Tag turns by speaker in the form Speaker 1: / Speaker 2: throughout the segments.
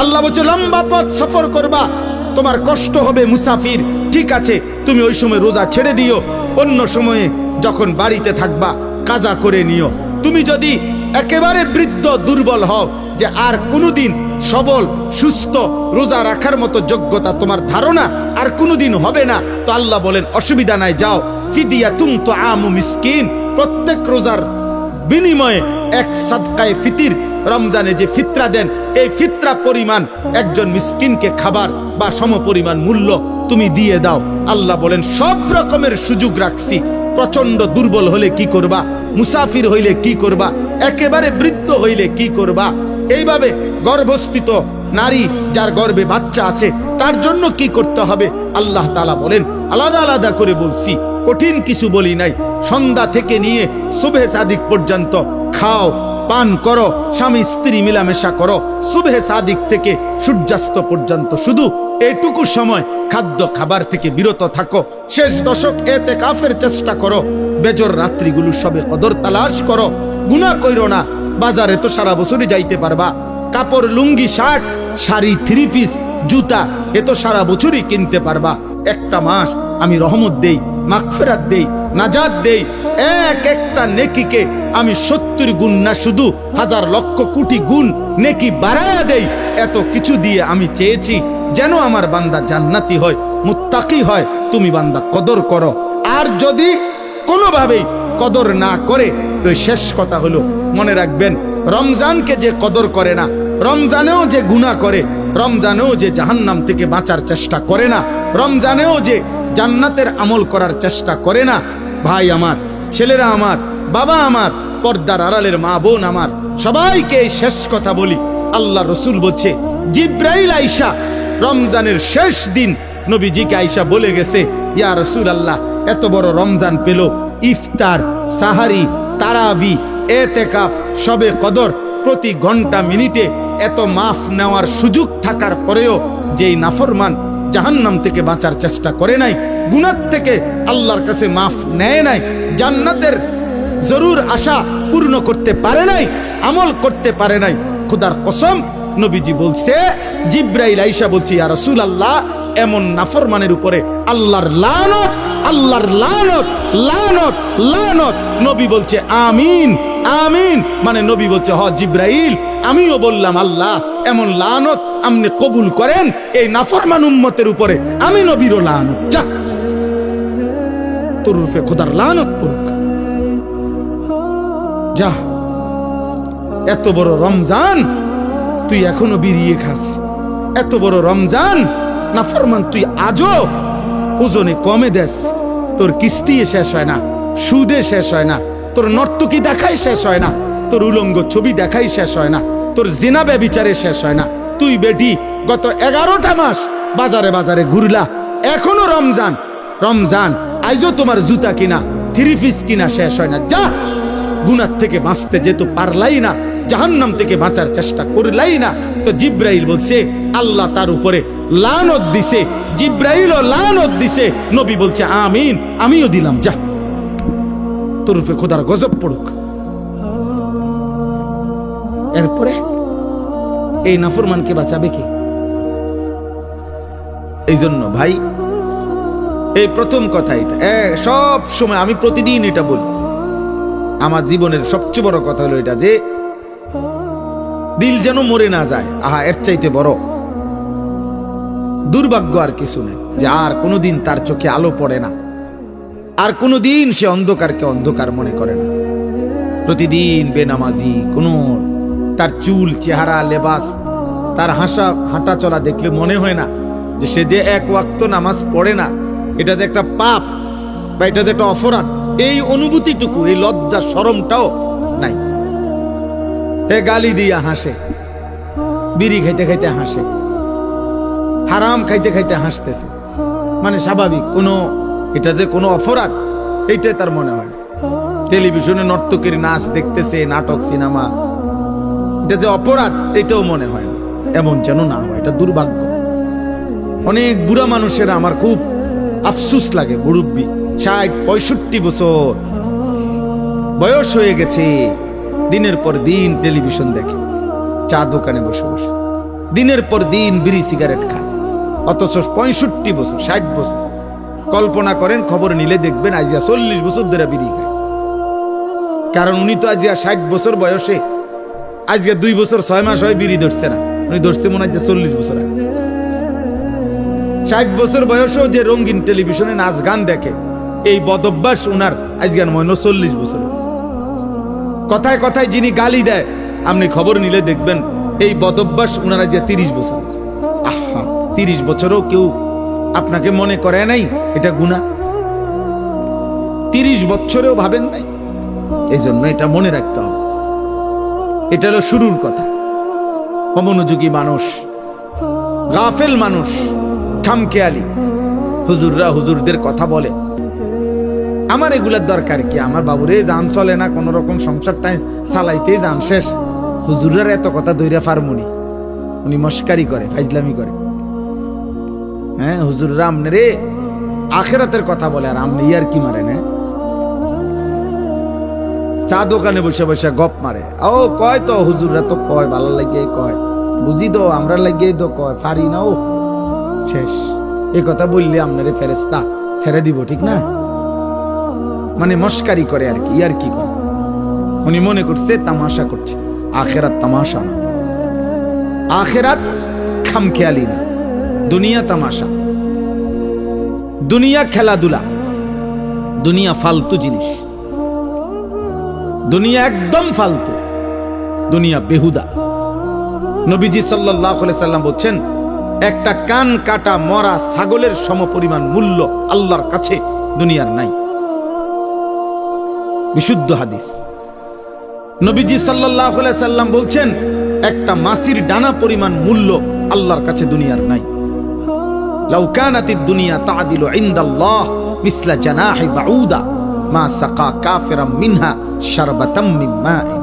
Speaker 1: আল্লাহ বলছে লম্বা পথ সফর করবা, তোমার কষ্ট হবে, মুসাফির, ঠিক আছে, তুমি ওই সময় রোজা ছেড়ে দিও, অন্য সময়ে যখন বাড়িতে থাকবা কাজা করে নিও। তুমি যদি একেবারে বৃদ্ধ দুর্বল হও, যে আর কোনোদিন সবল সুস্থ রোজা রাখার মতো যোগ্যতা তোমার ধারণা আর কোনোদিন হবে না, তো আল্লাহ বলেন অসুবিধা নাই, যাও ফিদিয়াতুম তুআমু মিসকিন, প্রত্যেক রোজার বিনিময়ে এক সাদকায়ে ফিতির, রমজানে যে ফিতরা দেন এই ফিতরা পরিমাণ একজন মিসকিনকে খাবার বা সমপরিমাণ মূল্য তুমি দিয়ে দাও। আল্লাহ বলেন সব রকমের সুযোগ রাখছি, প্রচন্ড দুর্বল হলে কি করবা, মুসাফির হইলে কি করবা, একেবারে বৃদ্ধ হইলে কি করবা, এইভাবে গর্ভস্থিত নারী যার গর্ভে বাচ্চা আছে তার জন্য কি করতে হবে আল্লাহ তাআলা বলেন, আলাদা আলাদা করে বলছি, কঠিন কিছু বলি নাই। সন্ধ্যা থেকে নিয়ে সুবহে সাদিক পর্যন্ত খাও, পান করো, স্বামী স্ত্রী মিলামেশা করো, সুবহে সাদিক থেকে সূর্যাস্ত পর্যন্ত শুধু এইটুকু সময় খাদ্য খাবার থেকে বিরত থাকো। শেষ দশক ইতিকাফের চেষ্টা করো, বেজর রাত্রিগুলো সবে কদর তালাশ করো, গুনাহ কইরো না। বাজারে তো সারা বছরই যাইতে পারবা, কাপড় লুঙ্গি শার্ট শাড়ি থ্রি পিস জুতা এ তো সারা বছরই কিনতে পারবা। একটা মাস আমি রহমত দেই, মাগফিরাত দেই, নাজাত দেই, এক একটা নেকিকে আমি 70 গুণ না শুধু হাজার লক্ষ কোটি গুণ নেকি বাড়ায়া দেই। এত কিছু দিয়ে আমি চেয়েছি যেন আমার বান্দা জান্নাতি হয়, মুত্তাকি হয়। তুমি বান্দা কদর করো, আর যদি কোনোভাবেই কদর না করে তো শেষ কথা হলো মনে রাখবেন, রমজানকে যে কদর করে না, রমজানেও যে গুনাহ করে, রমজানেও যে জাহান্নাম থেকে বাঁচার চেষ্টা করে না, রমজানেও যে জান্নাতের আমল করার চেষ্টা করে না, ভাই আমার, ছেলেরা আমার, বাবা আমার, পর্দার আড়ালের মা বোন আমার, সবাইকে এই শেষ কথা বলি। আল্লাহ রসুল বলছে, জিব্রাইল আইসা রমজানের শেষ দিন নবীজিকে আইসা বলে গেছে, ইয়া রাসূলুল্লাহ, এত বড় রমজান পেল, ইফতার, সাহারি, তারাবি, এতেকাফ, শবে কদর, প্রতি ঘন্টা মিনিটে এত মাফ নেওয়ার সুযোগ থাকার পরেও যেই নাফরমান জাহান্নাম থেকে বাঁচার চেষ্টা করে নাই, গুনাহ থেকে আল্লাহর কাছে মাফ নেয় নাই, জান্নাতের জরুর আশা পূর্ণ করতে পারে নাই, আমল করতে পারে নাই, খোদার কসম নবীজি বলছে, জিব্রাইল আইসা বলছে, ইয়া রাসূলুল্লাহ, এমন নাফরমানের উপরে আল্লাহর লানত, আল্লাহর লানত, লানত, লানত। নবী বলছে আমিন, আমিন, মানে নবী বলছে, হ জিব্রাইল, আমিও বললাম আল্লাহ এমন লানত আপনি কবুল করেন এই নাফরমান উম্মতের উপরে, আমি নবীরও লানত, যা তোর রূপে খোদার লানত পড়ুক, যা। এত বড় রমজান তুই এখনো বিড়িয়ে খাস, এত বড় রমজান নাফরমান তুই আজও ওজনে কমে দেস, তোর কিস্তি শেষ হয় না, সুদে শেষ হয় না, তোর নর্তকী দেখাই শেষ হয় না, তোর উলঙ্গ ছবি দেখাই শেষ হয় না, তোর জিনা ব্যভিচারে শেষ হয় না। তুই বেটি গত 11টা মাস বাজারে বাজারে ঘুরলা, এখনো রমজান, রমজান আইজও তোমার জুতা কিনা থ্রি পিস কিনা শেষ হয় না, যা। গুনাহ থেকে বাঁচতে যেহেতু পারলাই না, জাহান্নাম থেকে বাঁচার চেষ্টা করলাই না, তো জিব্রাইল বলছে আল্লাহ তার উপরে লানত দিছে, জিব্রাইলও লানত দিছে, নবী বলছে আমিন, আমিও দিলাম, যা তোর উপরে খোদার গজব পড়ুক। এরপরে এই নাফরমানকে বাঁচাবে কি? এই জন্য ভাই, এই প্রথম কথা, এটা সব সময় আমি প্রতিদিন এটা বলি, আমার জীবনের সবচেয়ে বড় কথা হলো এটা, যে দিল যেন মরে না যায়। আহা, এর চাইতে বড় দুর্ভাগ্য আর কিছু নেই, যে আর কোনোদিন তার চোখে আলো পড়ে না, আর কোনোদিন সে অন্ধকারকে অন্ধকার মনে করে না। প্রতিদিন বেনামাজি, কোনো তার চুল, চেহারা, লেবাস, তার হাঁটা চলা দেখলে মনে হয় না যে সে যে এক ওয়াক্ত নামাজ পড়ে না, এটা যে একটা পাপ বা এটা যে একটা অপরাধ, এই অনুভূতিটুকু, এই লজ্জা শরমটাও নাই। হে গালি দিয়া হাসে, বিড়ি খাইতে খাইতে হাসে, হারাম খাইতে খাইতে হাসতেছে, মানে স্বাভাবিক, কোনো এটা যে কোনো অপরাধ এইটাই তার মনে হয়। টেলিভিশনে নর্তকীর নাচ দেখতেছে, নাটক, সিনেমা, এটা যে অপরাধ এটাও মনে হয় না। এমন যেন না হয়, এটা দুর্ভাগ্য। অনেক বুড়া মানুষেরা আমার খুব আফসুস লাগে, মুরব্বী 60-65 বছর বয়স হয়ে গেছে, দিনের পর দিন টেলিভিশন দেখে, চা দোকানে বসে বসে, দিনের পর দিন বিড়ি সিগারেট খায়, অথচ 65 বছর 60 বছর। কল্পনা করেন, খবর নিলে দেখবেন আজিয়া 40 বছর ধরে বিড়ি খায়। কারণ উনি তো আজিয়া 60 বছর বয়সে, আজকে 2 বছর 6 মাস হয় বিড়ি ধরছে না, উনি ধরছে মনে হয় 40 বছর আগে। 60 বছর বয়সেও যে রঙিন টেলিভিশনে নাচ গান দেখে, এই বদভ্যাস উনার আজকে মনে হয় 40 বছর। কথায় কথায় যিনি গালি দেয়, আপনি খবর নিলে দেখবেন এই বদভ্যাস উনারা যে 30 বছর। আহা, 30 বছরও কেউ আপনাকে মনে করে নাই এটা গুনাহ? 30 বছরেও ভাবেন নাই? এই জন্য এটা মনে রাখতে হবে। এটা হলো শুরুর কথা। অমনোযোগী মানুষ, গাফেল মানুষ, খামখেয়ালি হুজুররা হুজুরদের কথা বলে। আমার এগুলার দরকার কি? আমার বাবুরে জান চলে না, কোন রকম সংসারটা চালাইতে জান শেষ, হুজুরের এত কথা দইরা ফার্মুনি। উনি মস্কারি করে, ফাইজলামি করে। হ্যাঁ, হুজুররা আমনে রে আখেরাতের কথা বলে, আর আমনে ইয়ার কি মারে না? চা দোকানে বসে বসে গপ মারে। ও কয় তো হুজুররা তো কয়, ভালো লাগে কয়, বুঝি তো আমরা লাগিয়ে তো কয়, ফারি না ও শেষ। এই কথা বললে আপনারে ফেরেশতা ছেড়ে দিব, ঠিক না? মানে মস্কারি করে আর কি, ইয়ার কি করে। উনি মনে করছে তামাশা করছে। আখেরাত তামাশা না, আখেরাত খামখেয়ালি না, দুনিয়া তামাশা, দুনিয়া খেলাধুলা, দুনিয়া ফালতু জিনিস, দুনিয়া একদম ফালতু, দুনিয়া বেহুদা। নবীজি সাল্লাল্লাহু আলাইহি সাল্লাম বলছেন, একটা কান কাটা মরা ছাগলের সমপরিমাণ মূল্য আল্লাহর কাছে দুনিয়ার নাই। বিশুদ্ধ হাদিস। নবীজি সাল্লাল্লাহু আলাইহি সাল্লাম বলছেন, একটা মাছির ডানা পরিমাণ মূল্য আল্লাহর কাছে দুনিয়ার নাই। লাউ কানাতিদ দুনিয়া তা'দিলু ইনদাল্লাহ মিসলা জানাহি বাউদা মা সাকা কাফিরাম মিনহা শারবাতাম মিন মা'ইন।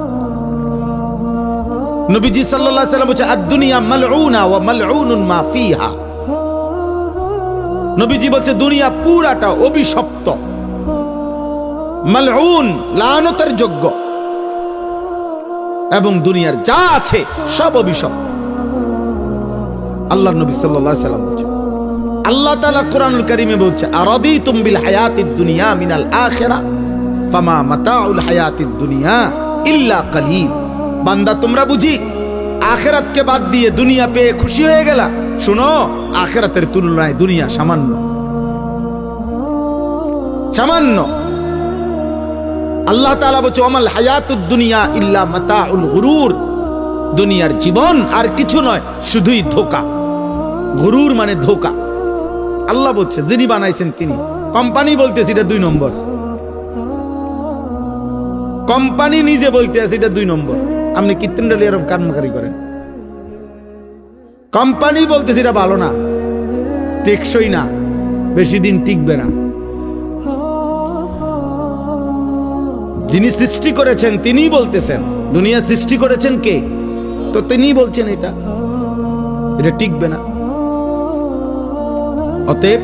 Speaker 1: নবীজি সাল্লাল্লাহু আলাইহি সাল্লাম বলেছেন, আদ-দুনিয়া মালউনা ওয়া মালউনুন মা ফিহা। নবীজি বলছে দুনিয়া পুরাটা অভিশপ্ত, মালউন, লানতের যোগ্য, এবং দুনিয়ার যা আছে সব অভিশপ্ত। আল্লাহর নবী সাল্লাল্লাহু আলাইহি সাল্লাম বলেছেন। আল্লাহ তাআলা কোরআনুল কারীমে বলছে, আরাদিতুম বিল হায়াতিদ দুনিয়া মিনাল আখিরা ফামা মাতাউল হায়াতিদ দুনিয়া ইল্লা কালিল। বান্দা, তোমরা বুঝি আখিরাতকে বাদ দিয়ে দুনিয়া পেয়ে খুশি হয়ে গেলা? শুনো, আখিরাতের তুলনায় দুনিয়া সামান্য, সামান্য। আল্লাহ তাআলা বলছে, ওমাল হায়াতুদ দুনিয়া ইল্লা মাতাউল গুরুর। দুনিয়ার জীবন আর কিছু নয়, শুধুই ধোঁকা। গুরুর মানে ধোঁকা। আল্লাহ বলছে, যিনি বানাইছেন তিনি। কোম্পানি বলতেছে এটা 2 নম্বর, কোম্পানি নিজে বলতে আছে এটা 2 নম্বর। আপনি কৃত্রিম এরকম কারমাকারি করেন। কোম্পানি বলতেছে এটা ভালো না, টেকসই না, বেশি দিন টিকবে না। যিনি সৃষ্টি করেছেন তিনিই বলতেছেন। দুনিয়া সৃষ্টি করেছেন কে? তো তিনিই বলছেন এটা টিকবে না। অতএব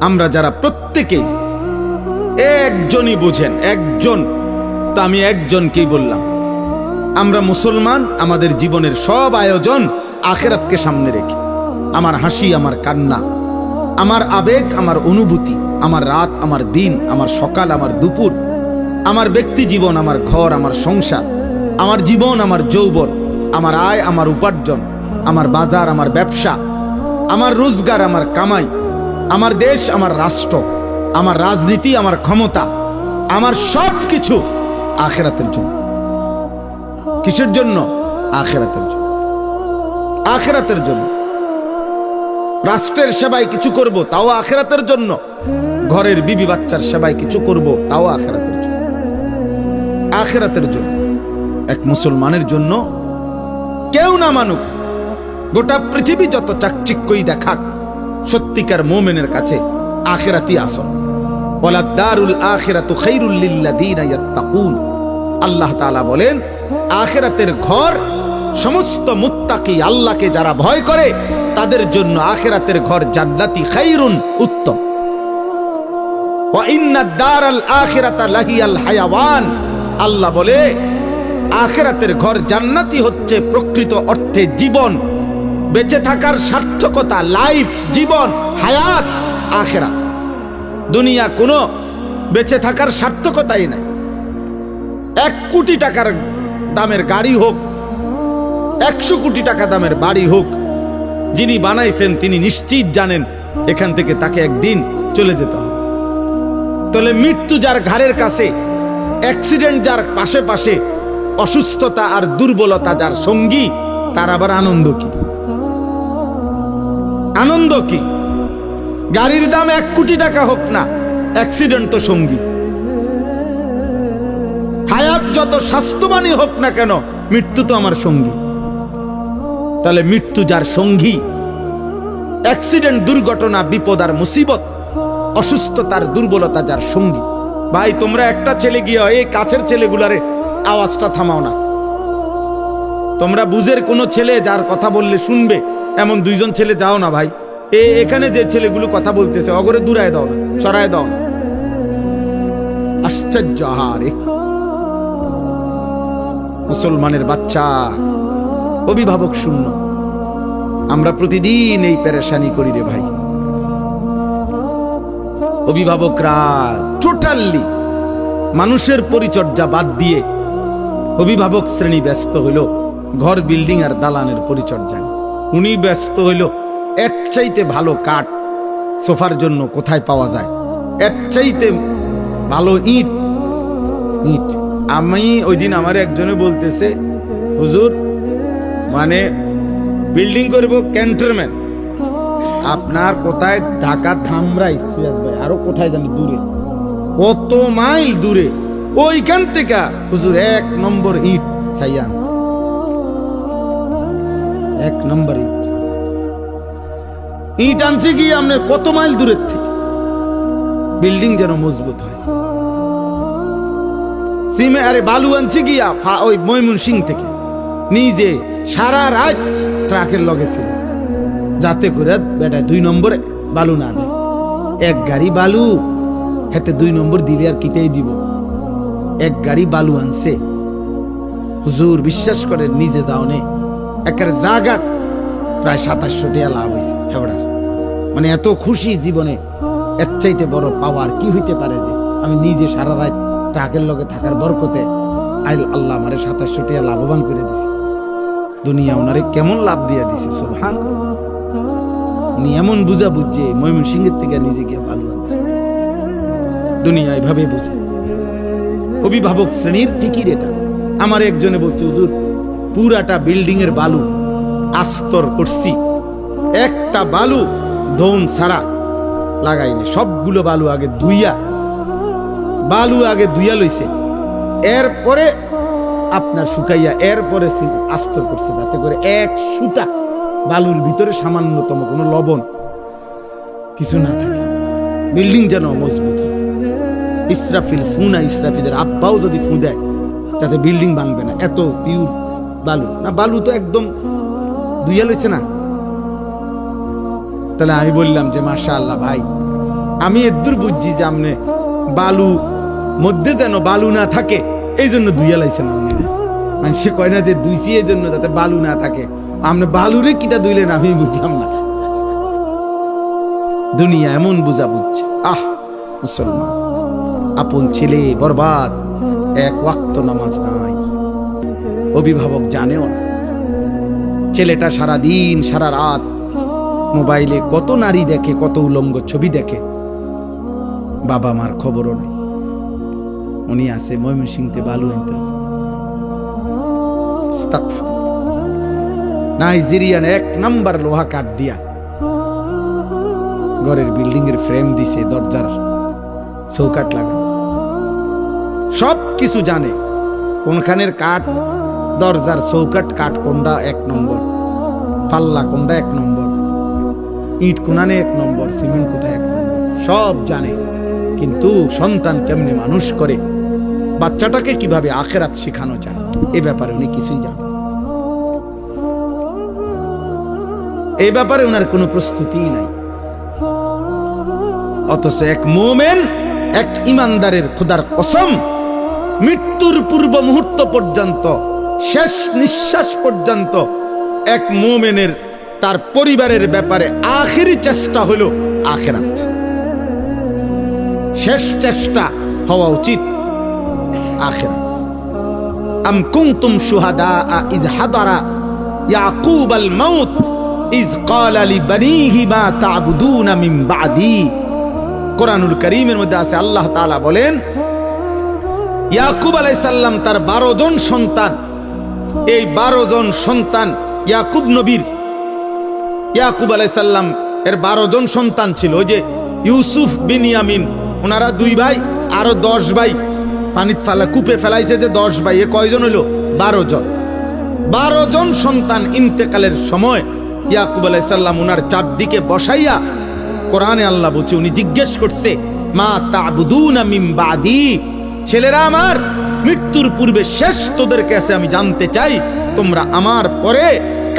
Speaker 1: আমরা যারা প্রত্যেকে একজনই বুঝেন, একজন, তা আমি একজনকেই বললাম, আমরা মুসলমান, আমাদের জীবনের সব আয়োজন আখিরাতকে সামনে রেখে। আমার হাসি, আমার কান্না, আমার আবেগ, আমার অনুভূতি, আমার রাত, আমার দিন, আমার সকাল, আমার দুপুর, আমার ব্যক্তি জীবন, আমার ঘর, আমার সংসার, আমার জীবন, আমার যৌবন, আমার আয়, আমার উপার্জন, আমার বাজার, আমার ব্যবসা, আমার রোজগার, আমার কামাই, আমার দেশ, আমার রাষ্ট্র, আমার রাজনীতি, আমার ক্ষমতা, আমার সব কিছু আখিরাতের জন্য। কিসের জন্য? আখিরাতের জন্য, আখিরাতের জন্য। রাষ্ট্রের সেবায় কিছু করব, তাও আখিরাতের জন্য। ঘরের বিবি বাচ্চার সেবায় কিছু করব, তাও আখিরাতের জন্য, আখিরাতের জন্য। এক মুসলমানের জন্য কেউ না মানুক, গোটা পৃথিবী যত চাকচিক্যই দেখাক, সত্যিকার মুমিনের কাছে আখিরাতই আসল। ওয়ালা দারুল আখিরাতু খায়রুল লিল্লাযিনা ইয়াত্তাকুন। আল্লাহ তাআলা বলেন, আখিরাতের ঘর সমস্ত মুত্তাকি, আল্লাহকে যারা ভয় করে তাদের জন্য আখিরাতের ঘর জান্নাতি, খায়রুন, উত্তম। ওয়া ইন্নাদ দারাল আখিরাতা লাহিয়াল হায়াওয়ান। আল্লাহ বলে আখিরাতের ঘর জান্নাতি হচ্ছে প্রকৃত অর্থে জীবন, বেঁচে থাকার সার্থকতা, লাইফ, জীবন, হায়াত আখিরাত। দুনিয়া কোনো বেঁচে থাকার সার্থকতাই নাই। 1 কোটি টাকার দামের গাড়ি হোক, 100 কোটি টাকা দামের বাড়ি হোক, যিনি বানাইছেন তিনি নিশ্চিত জানেন এখান থেকে তাকে একদিন চলে যেতে হবে। তাহলে মৃত্যু যার ঘাড়ের কাছে, অ্যাক্সিডেন্ট যার পাশে পাশে, অসুস্থতা আর দুর্বলতা যার সঙ্গী, তার আবার আনন্দ কি? আনন্দ কি? গাড়ির দাম 1 কোটি টাকা হোক না, অ্যাক্সিডেন্ট তো সঙ্গী। হায়াত যত স্বাস্থ্যবানই হোক না কেন, মৃত্যু তো আমার সঙ্গী। তাহলে মৃত্যু যার সঙ্গী, অ্যাক্সিডেন্ট, দুর্ঘটনা, বিপদ আর মুসিবত, অসুস্থতার দুর্বলতা যার সঙ্গী। ভাই তোমরা একটা ছেলে গিয়ে এই কাছের ছেলেগুলারে আওয়াজটা থামাও না। তোমরা বুঝের কোনো ছেলে যার কথা বললে শুনবে এমন 2জন ছেলে যাও না ভাই। এখানে যে ছেলেগুলো কথা বলতেছে অগরে দূরায় দাও না, সরায় দাও না। আশ্চর্য! আহারে মুসলমানের বাচ্চা, অভিভাবক শূন্য। আমরা প্রতিদিন এই পেরেশানি করি রে ভাই। অভিভাবকরা টোটালি মানুষের পরিচর্যা বাদ দিয়ে অভিভাবক শ্রেণী ব্যস্ত হইল ঘর, বিল্ডিং আর দালানের পরিচর্যা। উনি ব্যস্ত হইল এর চাইতে ভালো কাঠ সোফার জন্য কোথায় পাওয়া যায়, এর চাইতে ভালো ইট। আমি ওই দিন আমার একজনে বলতেছে, হুজুর মানে বিল্ডিং করব ক্যান্টনমেন্ট, আপনার কোথায়? ঢাকা ধামরাই, সুয়াজ ভাই আরো কোথায় জানি দূরে, কত মাইল দূরে। ওইখান থেকে হুজুর 1 নম্বর ইট সাইয়ান্স, 1 নম্বর ইট আনছে কি আপনার কত মাইল দূরের থেকে, বিল্ডিং যেন মজবুত হয়। সিমে আরে বালু আনছে গিয়া ওই ময়মনসিং থেকে, নিজে সারা রাত ট্রাকের লগে ছিল, যাতে করে বেটা 2 নম্বরে বালু না দেয়। 1 গাড়ি বালু হাতে 2 নম্বর দিলে আর কিতেই দিব। 1 গাড়ি বালু আনছে হুজুর, বিশ্বাস করে নিজে যাও নে একের জায়গা প্রায় 2700 টাকা লাভ হয়েছে। মানে এত খুশি জীবনে, এর চাইতে বড় পাওয়ার কি হইতে পারে যে আমি নিজে সারা রাত ট্রাকের লগে থাকার বরকতে আল্লাহ আমারে 2700 টাকা লাভবান করে দিছে। দুনিয়া ওনারে কেমন লাভ দিয়ে দিছে, সুবহানাল্লাহ। উনি এমন বুঝা বুঝছে ময়মনসিংহের থেকে নিজে গিয়ে ভালো আনছে। দুনিয়া এভাবে বুঝে। অভিভাবক শ্রেণীর ফিকির এটা। আমার একজনে বলছে, হুজুর পুরাটা বিল্ডিং এর বালু আস্তর করছি, একটা বালু ধন ছাড়া লাগাইনি, সবগুলো বালু আগে ধুইয়া লইছে, এরপরে আপনার শুকাইয়া এরপরে আস্তর করছে, যাতে করে 1 সুতা বালুর ভিতরে সামান্যতম কোনো লবণ কিছু না থাকে, বিল্ডিং যেন মজবুত হয়। ইসরাফিলের আব্বাও যদি ফু দেয় তাতে বিল্ডিং ভাঙবে না, এত পিওর বালু। না বালু তো একদম ধুইয়া লইছে না। তাহলে আমি বললাম যে মাশাআল্লাহ ভাই, আমি এদূর বুঝছি যে আপনি বালু মধ্যে যেন বালু না থাকে এই জন্য ধুইয়া লাইছেন। মানে সে কয় না যে ধুইছি এই জন্য যাতে বালু না থাকে, আপনি বালুরে কিটা ধুইলেন আমি বুঝলাম না। দুনিয়া এমন বুঝা বুঝছে। মুসলমান আপন ছেলে বরবাদ, 1 ওয়াক্ত নামাজ নাই, অভিভাবক জানেও না। ছেলেটা সারা দিন সারা রাত মোবাইলে কত নারী দেখে, কত উলঙ্গ ছবি দেখে, বাবা মার খবরও নাই। উনি আছে ময়মনসিংহতে বালু আনতেছে। নাইজেরিয়ান 1 নাম্বার লোহা কাঠ দিয়া ঘরের বিল্ডিং এর ফ্রেম দিছে, দরজার চৌকাঠ লাগাইছে, সব কিছু জানে। কোনখানের কাঠ, দরজার চৌকাঠ কাঠ কোনটা 1 নম্বর, পাল্লা কোনটা 1 নম্বর, ইট কোনানে 1 নম্বর, সিমেন্ট কোথায় 1 নম্বর, সব জানে। কিন্তু সন্তান কেমনে মানুষ করে, বাচ্চাটাকে কিভাবে আখিরাত শেখানো যায়, এ ব্যাপারে উনি কিছুই জানেন। এই ব্যাপারে ওনার কোনো প্রস্তুতিই নাই। অথচ 1 মুমিন, 1 ইমানদারের খোদার কসম মৃত্যুর পূর্ব মুহূর্ত পর্যন্ত, শেষ নিঃশ্বাস পর্যন্ত এক মুমিনের তার পরিবারের ব্যাপারে আখেরি চেষ্টা হলো আখিরাত। শেষ চেষ্টা হওয়া উচিত আখিরাত। আম কুনতুম শুহাদা ইয হাদারা ইয়াকুব আল মাউত ইয ক্বালা লিবানিহি মা তা'বুদুনা মিন বা'দি। কোরআনুল কারীমের মধ্যে আছে, আল্লাহ তাআলা বলেন, ইয়াকুব আলাইহিস সালাম তার 12 জন সন্তান, এই 12 জন সন্তান ইয়াকুব নবীর, ইয়াকুব আলাইহিস সালাম এর 12 জন সন্তান ছিল। ওই যে ইউসুফ বিনিয়ামিন, ওনারা 2 ভাই, আরো 10 ভাই পানিত ফেলা কূপে ফেলাইছে, যে 10 ভাই, এ কয়জন হলো? 12 জন। 12 জন সন্তান ইন্তেকালের সময় ইয়াকুব আলাইহিস সালাম ওনার চারদিকে বসাইয়া, কোরআনে আল্লাহ বলছে, উনি জিজ্ঞেস করছে, মা তা'বুদুনা মিন বা'দি, ছেলেরা আমার, মৃত্যুর পূর্বে শেষ তোদের কাছে আমি জানতে চাই, তোমরা আমার পরে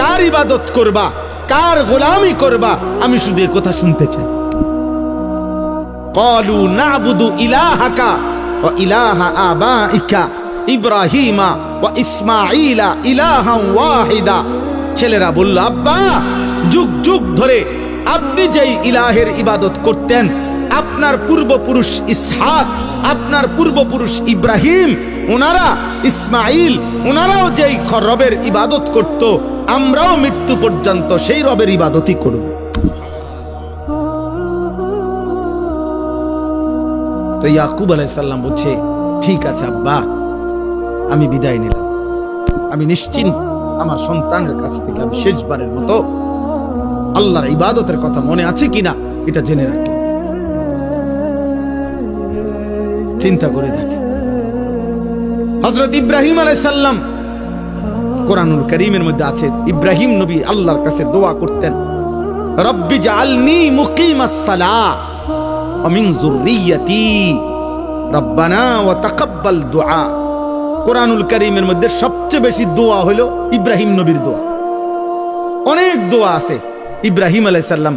Speaker 1: কার ইবাদত করবা, কার গোলামি করবা, আমি শুধু এই কথা শুনতে চাই। ক্বালু না'বুদু ইলাহাকা ওয়া ইলাহা আবাইকা ইব্রাহিমা ওয়া ইসমাঈলা ইলাহান ওয়াহিদা। ছেলেরা বলল, আব্বা, যুগ যুগ ধরে আপনি যেই ইলাহের ইবাদত করতেন, আপনার পূর্বপুরুষ ইসহাক, আপনার পূর্বপুরুষ ইব্রাহিম, ওনারা ইসমাইল, ওনারাও যেই রবের ইবাদত করত, আমরাও মৃত্যু পর্যন্ত সেই রবের ইবাদতই করব। তো ইয়াকুব আলাইহিস সালাম বলছে, ঠিক আছে আব্বা, আমি বিদায় নিলাম, আমি নিশ্চিন্ত, আমার সন্তানের কাছ থেকে আমি শেষবারের মতো আল্লাহর ইবাদতের কথা মনে আছে কিনা এটা জেনে রাখি। চিন্তা করে দেখে হযরত ইব্রাহিম আলাইহিস সালাম, কোরআনুল কারীমের মধ্যে আছে, ইব্রাহিম নবী আল্লাহর কাছে দোয়া করতেন, রব্বি জাআলনি মুকিমাস সালাহ ওয়া মিন যুররিয়্যাতি রব্বানা ওয়া তাকাব্বাল দুআ। কোরআনুল কারীমের মধ্যে সবচেয়ে বেশি দোয়া হলো ইব্রাহিম নবীর দোয়া। অনেক দোয়া আছে, ইব্রাহিম আলাইহিস সালাম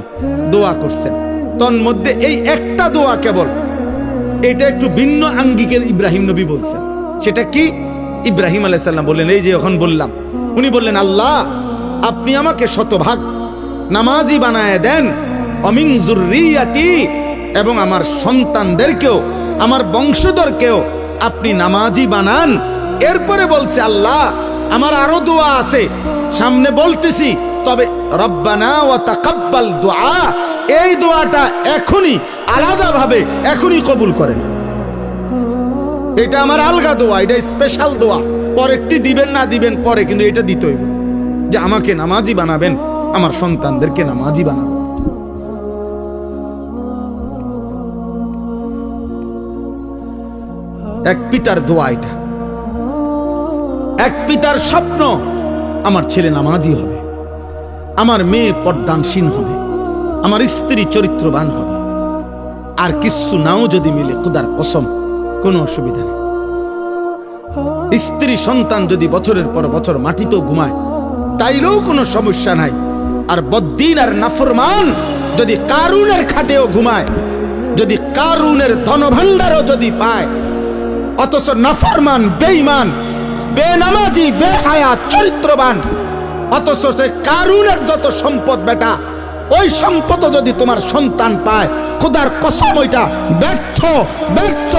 Speaker 1: দোয়া করছেন, তন মধ্যে এই একটা দোয়া কেবল, এটা একটু ভিন্ন আঙ্গিকের ইব্রাহিম নবী বলছেন। সেটা কি? ইব্রাহিম আলাইহিস সালাম বললেন, এই যে এখন বললাম, উনি বললেন, আল্লাহ, আপনি আমাকে শতভাগ নামাজি বানায় দেন, অমিন যুররিয়াতি, এবং আমার সন্তানদেরকেও, আমার বংশধরকেও আপনি নামাজি বানান। এরপরে বলছে, আল্লাহ, আমার আরো দোয়া আছে, সামনে বলতেছি, তবে রব্বানা ওয়া তাকাব্বাল দুআ, এই দোয়াটা এখনই আলাদাভাবে এখনই কবুল করেন। এটা আমার আলগা দোয়া, এটা স্পেশাল দোয়া, পরেরটি দিবেন না দিবেন পরে, কিন্তু এটা দিতে হইব, যে আমাকে নামাজি বানাবেন, আমার সন্তানদেরকে নামাজি বানাবেন। এক পিতার দোয়া এটা, এক পিতার স্বপ্ন, আমার ছেলে নামাজি হবে, আমার মেয়ে পর্দানসীন হবে, আমার স্ত্রী চরিত্রবান হবে, আর কিছু নাও যদি মিলে, খোদার কসম কোনো অসুবিধা নেই। স্ত্রী সন্তান যদি বছরের পর বছর মাটিতেও ঘুমায়, তাইলেও কোনো সমস্যা নাই। আর বদ্দিন আর নাফরমান যদি কারুনের খাটেও ঘুমায়, যদি কারুনের ধনভাণ্ডারও যদি পায়, অথচ নাফরমান, বেঈমান, বেনামাজি, বেহায়া, চরিত্রবান, অথচ সে কারুনের যত সম্পদ বেটা, ওই সম্পদ যদি তোমার সন্তান পায়, খোদার কসম ওইটা ব্যর্থ, ব্যর্থ,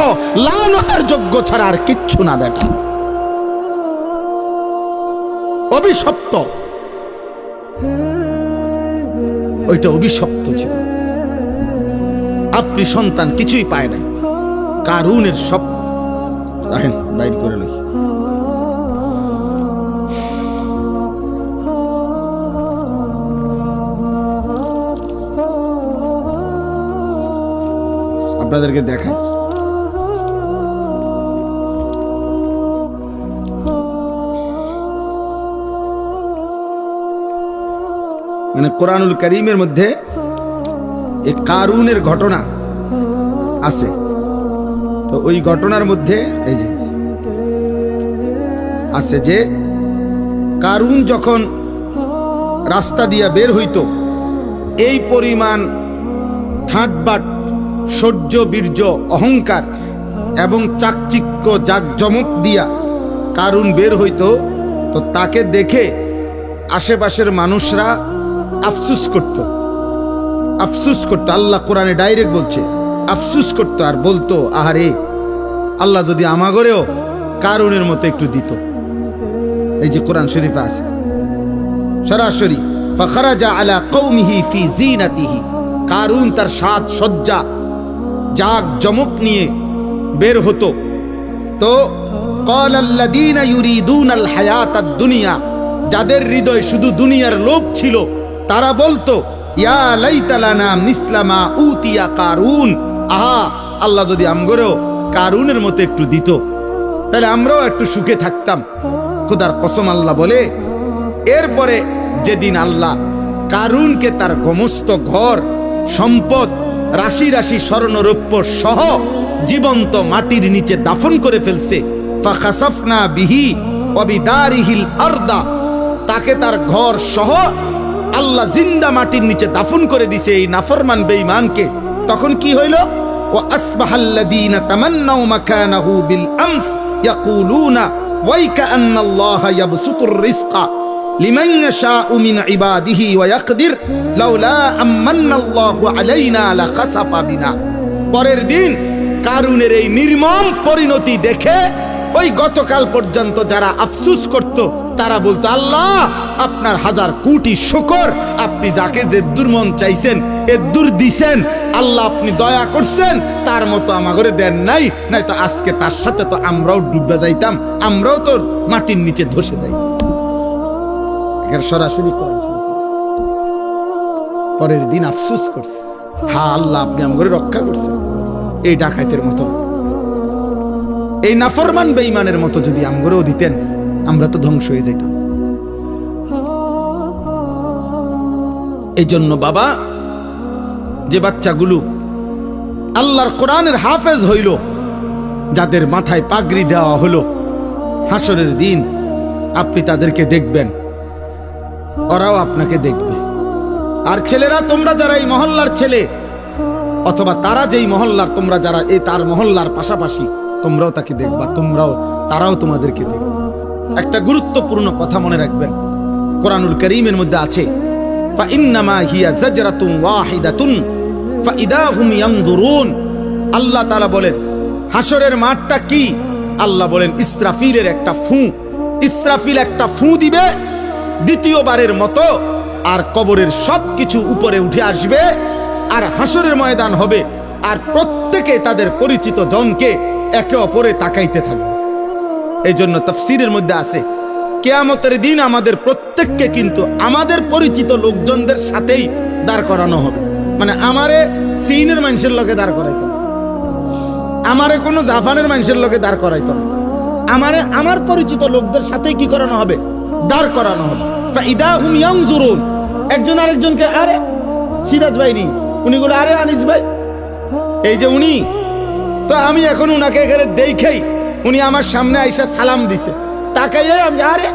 Speaker 1: লানতের যোগ্য ছাড়া আর কিচ্ছু না বেটা, অভিশপ্ত, ওইটা অভিশপ্ত ছিল। আপনি সন্তান কিছুই পায় নাই, কারুনের সব রাখেন বাইর করে লই। আপনাদেরকে দেখাই, মানে কোরআনুল কারীমের মধ্যে এই কারুনের ঘটনা আছে। তো ওই ঘটনার মধ্যে এই যে আছে যে কারুন যখন রাস্তা দিয়া বের হইতো, এই পরিমাণ ঠাটবাট, সহ্য, বীর্য, অহংকার এবং চাকচিক্য জাকজমক দিয়া কারুন বের হইতো, তো তাকে দেখে আশেপাশের মানুষরা আফসুস করত। আল্লাহ কোরআনে ডাইরেক্ট বলছে, আফসুস করতো আর বলতো, আহারে আল্লাহ যদি আমাগরেও কারুনের মতো একটু দিত। এই যে কোরআন শরীফে আছে সরাসরি, ফাখরাজা আলা কওমিহি ফি জিনাতিহি, কারুন তার সাজ সজ্জা জাকজমক নিয়ে বের হতো। তো ক্বালাল্লাযীনা ইউরিদুনাল হায়াতাদ দুনিয়া, যাদের হৃদয় শুধু দুনিয়ার লোভ ছিল, তারা বলতো, ইয়া লাইতা লানা মিসলা মা উতিয়া কারুন, আহা আল্লাহ যদি আমগরেও কারুনের মতো একটু দিত, তাহলে আমরাও একটু সুখে থাকতাম। খোদার কসম আল্লাহ বলে, এরপরে যেদিন আল্লাহ কারুনকে তার সমস্ত ঘর সম্পদ রাশি রাশি স্বর্ণরৌপ্য সহ জীবন্ত মাটির নিচে দাফন করে ফেলছে, ফাখাসাফনা বিহি ওয়া বিদারিহিল আরদা, তাকে তার ঘর সহ আল্লাহ জিন্দা মাটির নিচে দাফন করে দিছে এই নাফরমান বেঈমানকে। তখন কি হইল? ওয়া আসবাহাল্লাযীনা তামান্নাউ মাকানাহু বিল আমস ইয়াকুলুনা ওয়াইকা আন্নাল্লাহা ইয়াবসুতুর রিজকা লিমান ইয়াশাউ মিন ইবাদিহি ওয়া ইয়াকদির লাউলা আমান্নাল্লাহু আলাইনা লাখাসাফা বিনা। পরের দিন কারুনের এই নির্মম পরিণতি দেখে ওই গতকাল পর্যন্ত যারা আফসুস করত, তারা বলতো, আল্লাহ আপনার হাজার কোটি শুকর, আপনি যাকে যে দুর্মন চাইছেন এ দূর দিছেন, আল্লাহ আপনি দয়া করছেন, তার মতো আমাগরে দেন নাই, নাই তো আজকে তার সাথে তো আমরাও ডুবে যাইতাম, আমরাও তো মাটির নিচে ধসে যাইতাম। সরাসরি পরের দিন আফসুস করছে, হ্যাঁ আল্লাহ আপনি আমাগরে রক্ষা করছেন। এই ডাকাতের মতো, এই নাফরমান বেঈমানের মতো যদি আমগরেও দিতেন, আমরা তো ধ্বংস হয়ে যেতাম। এই জন্য বাবা, যে বাচ্চাগুলো আল্লাহর কোরআনের হাফেজ হইল, যাদের মাথায় পাগড়ি দেওয়া হলো, হাসরের দিন আপনি তাদেরকে দেখবেন, ওরাও আপনাকে দেখবে। আর ছেলেরা, তোমরা যারা এই মহল্লার ছেলে, অথবা তারা যেই মহল্লার, তোমরা যারা এই তার মহল্লার পাশাপাশি, তোমরাও তাকে দেখবা, তারাও তোমাদেরকে দেখবে। একটা গুরুত্বপূর্ণ কথা মনে রাখবেন, কোরআনুল কারীমের মধ্যে আছে, ফাইন্নামা হিয়া জাজরাতুন ওয়াহিদাতুন ফাইদা হুম ইয়ানজুরুন। আল্লাহ তাআলা বলেন, হাসরের মাঠটা কি? আল্লাহ বলেন, ইসরাফিলের একটা ফু। ইসরাফিল একটা ফু দিবে দ্বিতীয়বারের মতো, আর কবরের সবকিছু উপরে উঠে আসবে, আর হাসরের ময়দান হবে, আর প্রত্যেকে তাদের পরিচিত জনকে একে অপরে তাকাইতে থাকবে। এই জন্য তাফসীরের মধ্যে আছে, কিয়ামতের দিন আমাদের প্রত্যেককে কিন্তু আমাদের পরিচিত লোকজনদের সাথেই দাঁড় করানো হবে। মানে আমারে চীনের মানুষের লোকে দাঁড় করাইতো না, আমারে কোনো জাপানের মানুষের লোকে দাঁড় করাইতো না, আমারে আমার পরিচিত লোকদের সাথেই কি করানো হবে? দাঁড় করানো হবে। ফাইদা হুম ইয়ানজুরুন, একজন আরেকজনকে, আরে সিরাজ ভাই নি, উনি বলে, আরে আনিস ভাই, এই যে উনি, তো আমি এখন উনাকে এখানে দেখেই উনি আমার সামনে আইসা সালাম দিছে, তাকাইয়ে আমি, আরে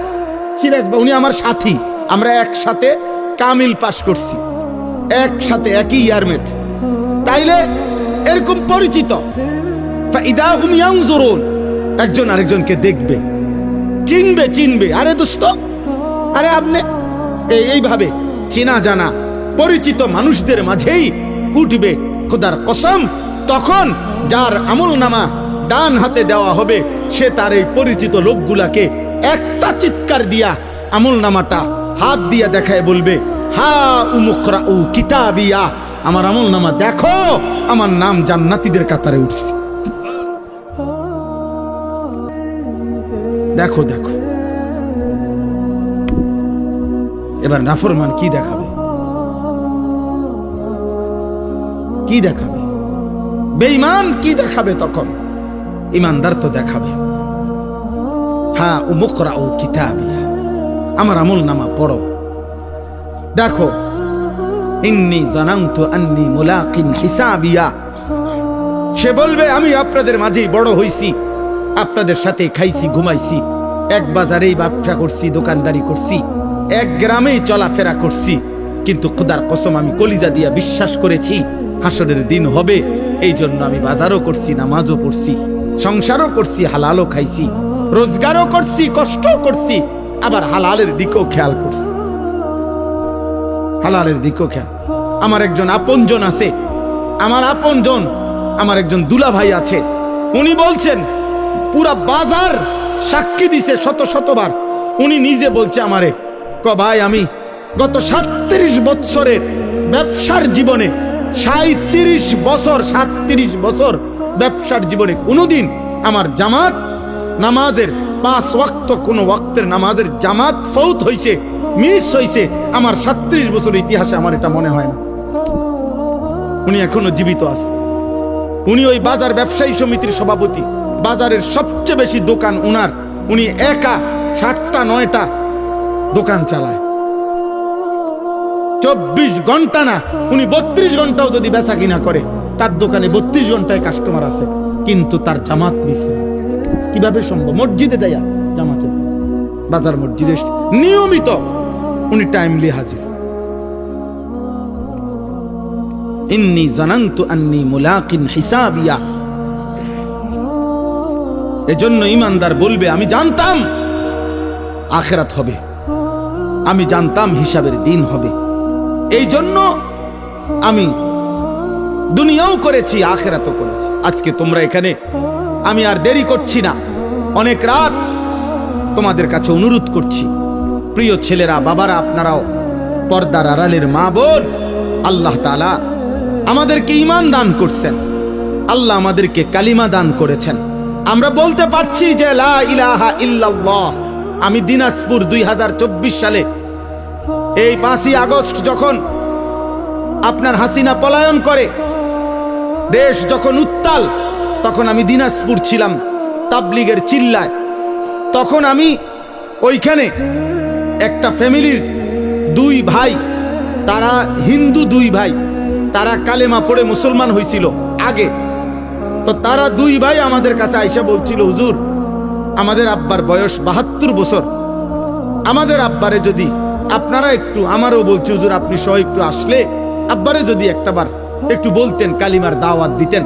Speaker 1: সিরাজ ভাই, উনি আমার সাথী, আমরা একসাথে কামিল পাস করছি, একসাথে একই ইয়ারমেট, তাইলে এরকম পরিচিত। ফাইদা হুম ইয়ানজুরুন, একজন আরেকজনকে দেখবে, চিনবে, আরে দোস্ত, আরে আপনি, এইভাবে চেনা জানা পরিচিত মানুষদের মাঝেই উঠবে। খোদার কসম, তখন যার আমল নামা ডান হাতে দেওয়া হবে, সে তার এই পরিচিত লোকগুলাকে একটা চিৎকার দিয়া আমল নামাটা হাত দিয়া দেখায় বলবে, হা উমুকরাউ কিতাবিয়া, আমার আমল নামা দেখো, আমার নাম জান্নাতীদের কাতারে উঠছে। দেখো দেখো, এবার নাফরমান কি দেখাবে? কি দেখাবে? বেঈমান কি দেখাবে? তখন ইমানদার তো দেখাবে, হা উমুকরাউ কিতাবিয়া, আমার আমল নামা পড়ো, দেখো, ইন্নী জানানতু আন্নী মুলাকিন হিসাবিয়া। সে বলবে, আমি আপনাদের মাঝেই বড় হইছি, আপনাদের সাথে খাইছি, ঘুমাইছি, এক বাজারেই ব্যবসা করছি, দোকানদারি করছি, এক গ্রামেই চলাফেরা করছি, কিন্তু খোদার কসম আমি কলিজা দিয়া বিশ্বাস করেছি হাসরের দিন হবে, এই জন্য আমি বাজারও করছি, নামাজও পড়ছি, সংসারও করছি, হালালও খাইছি, রোজগারও করছি, কষ্টও করছি, আবার হালালের দিকেও খেয়াল করছি। হালালের দিকেও খেয়াল। আমার একজন আপনজন আছে, আমার আপনজন, আমার একজন দুলা ভাই আছে, উনি বলছেন পুরা বাজার সাক্ষী দিছে শত শতবার। উনি নিজে বলছে আমারে, ভাই আমি গত 37 বছরের ব্যবসার জীবনে 37 বছর ব্যবসার জীবনে কোনোদিন আমার জামাত নামাজের 5 ওয়াক্ত কোন ওয়াক্তের নামাজের জামাত ফৌত হইছে, মিস হইছে, আমার 37 বছর ইতিহাসে আমার এটা মনে হয় না। উনি এখনো জীবিত আছে। উনি ওই বাজার ব্যবসায়ী সমিতির সভাপতি, বাজারের সবচেয়ে বেশি দোকান উনার। উনি একা 7টা 9টা দোকান চালায়, 24 ঘন্টা না, উনি 32 ঘন্টাও যদি বেচা কিনা করে, তার দোকানে 32 ঘন্টায় কাস্টমার আছে, কিন্তু তার জামাত মিছে। কিভাবে সম্ভব? মসজিদে যাইয়া জামাতে, বাজার মসজিদে নিয়মিত উনি টাইমলি হাজির। ইন্নী জানান্তু আন্নী মুলাকিন হিসাবিয়া। এজন্য ইমানদার বলবে, আমি জানতাম আখিরাত হবে, আমি জানতাম হিসাবের দিন হবে, এই জন্য আমি দুনিয়াও করেছি, আখিরাতও করেছি। আজকে তোমরা এখানে, আমি আর দেরি করছি না, অনেক রাত তোমাদের কাছে অনুরোধ করছি, প্রিয় ছেলেরা, বাবারা, আপনারাও পর্দার আড়ালের মা বোন, আল্লাহ তাআলা আমাদেরকে ঈমান দান করছেন, আল্লাহ আমাদেরকে কালিমা দান করেছেন। আমরা বলতে পারছি যে লা ইলাহা ইল্লাল্লাহ। আমি দিনাজপুর 2024 সালে এই 5ই আগস্ট যখন আপনার হাসিনা পলায়ন করে, দেশ যখন উত্তাল, তখন আমি দিনাজপুর ছিলাম তাবলিগের চিল্লায়। তখন আমি ওইখানে একটা ফ্যামিলির 2 ভাই, তারা হিন্দু 2 ভাই, তারা কালেমা পড়ে মুসলমান হয়েছিল আগে। তো তারা 2 ভাই আমাদের কাছে আইসা বলছিল, হুজুর আমাদের আব্বার বয়স 72 বছর, আমাদের আব্বারে যদি আপনারা একটু, আমারও বলছি হুজুর আপনি সহ একটু আসলে আব্বারে যদি একটাবার একটু বলতেন, কালিমার দাওয়াত দিতেন।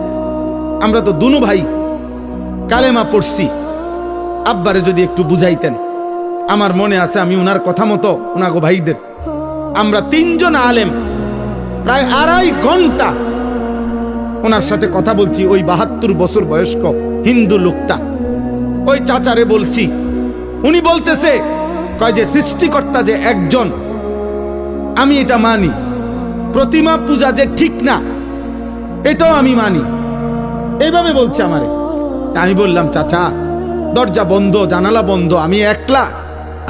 Speaker 1: আমরা তো দুনো ভাই কালেমা পড়ছি, আব্বারে যদি একটু বুঝাইতেন। আমার মনে আছে আমি উনার কথা মতো উনাগো ভাইদের, আমরা 3 জন আলেম প্রায় 2.5 ঘন্টা ওনার সাথে কথা বলছি। ওই 72 বছর বয়স্ক হিন্দু লোকটা, ওই চাচারে বলছি, উনি বলতেছে কয় যে সৃষ্টিকর্তা যে একজন, আমি এটা মানি, প্রতিমা পূজা যে ঠিক না এটাও আমি মানি, এইভাবে বলছে আমারে। আমি বললাম, চাচা দরজা বন্ধ, জানালা বন্ধ, আমি একলা,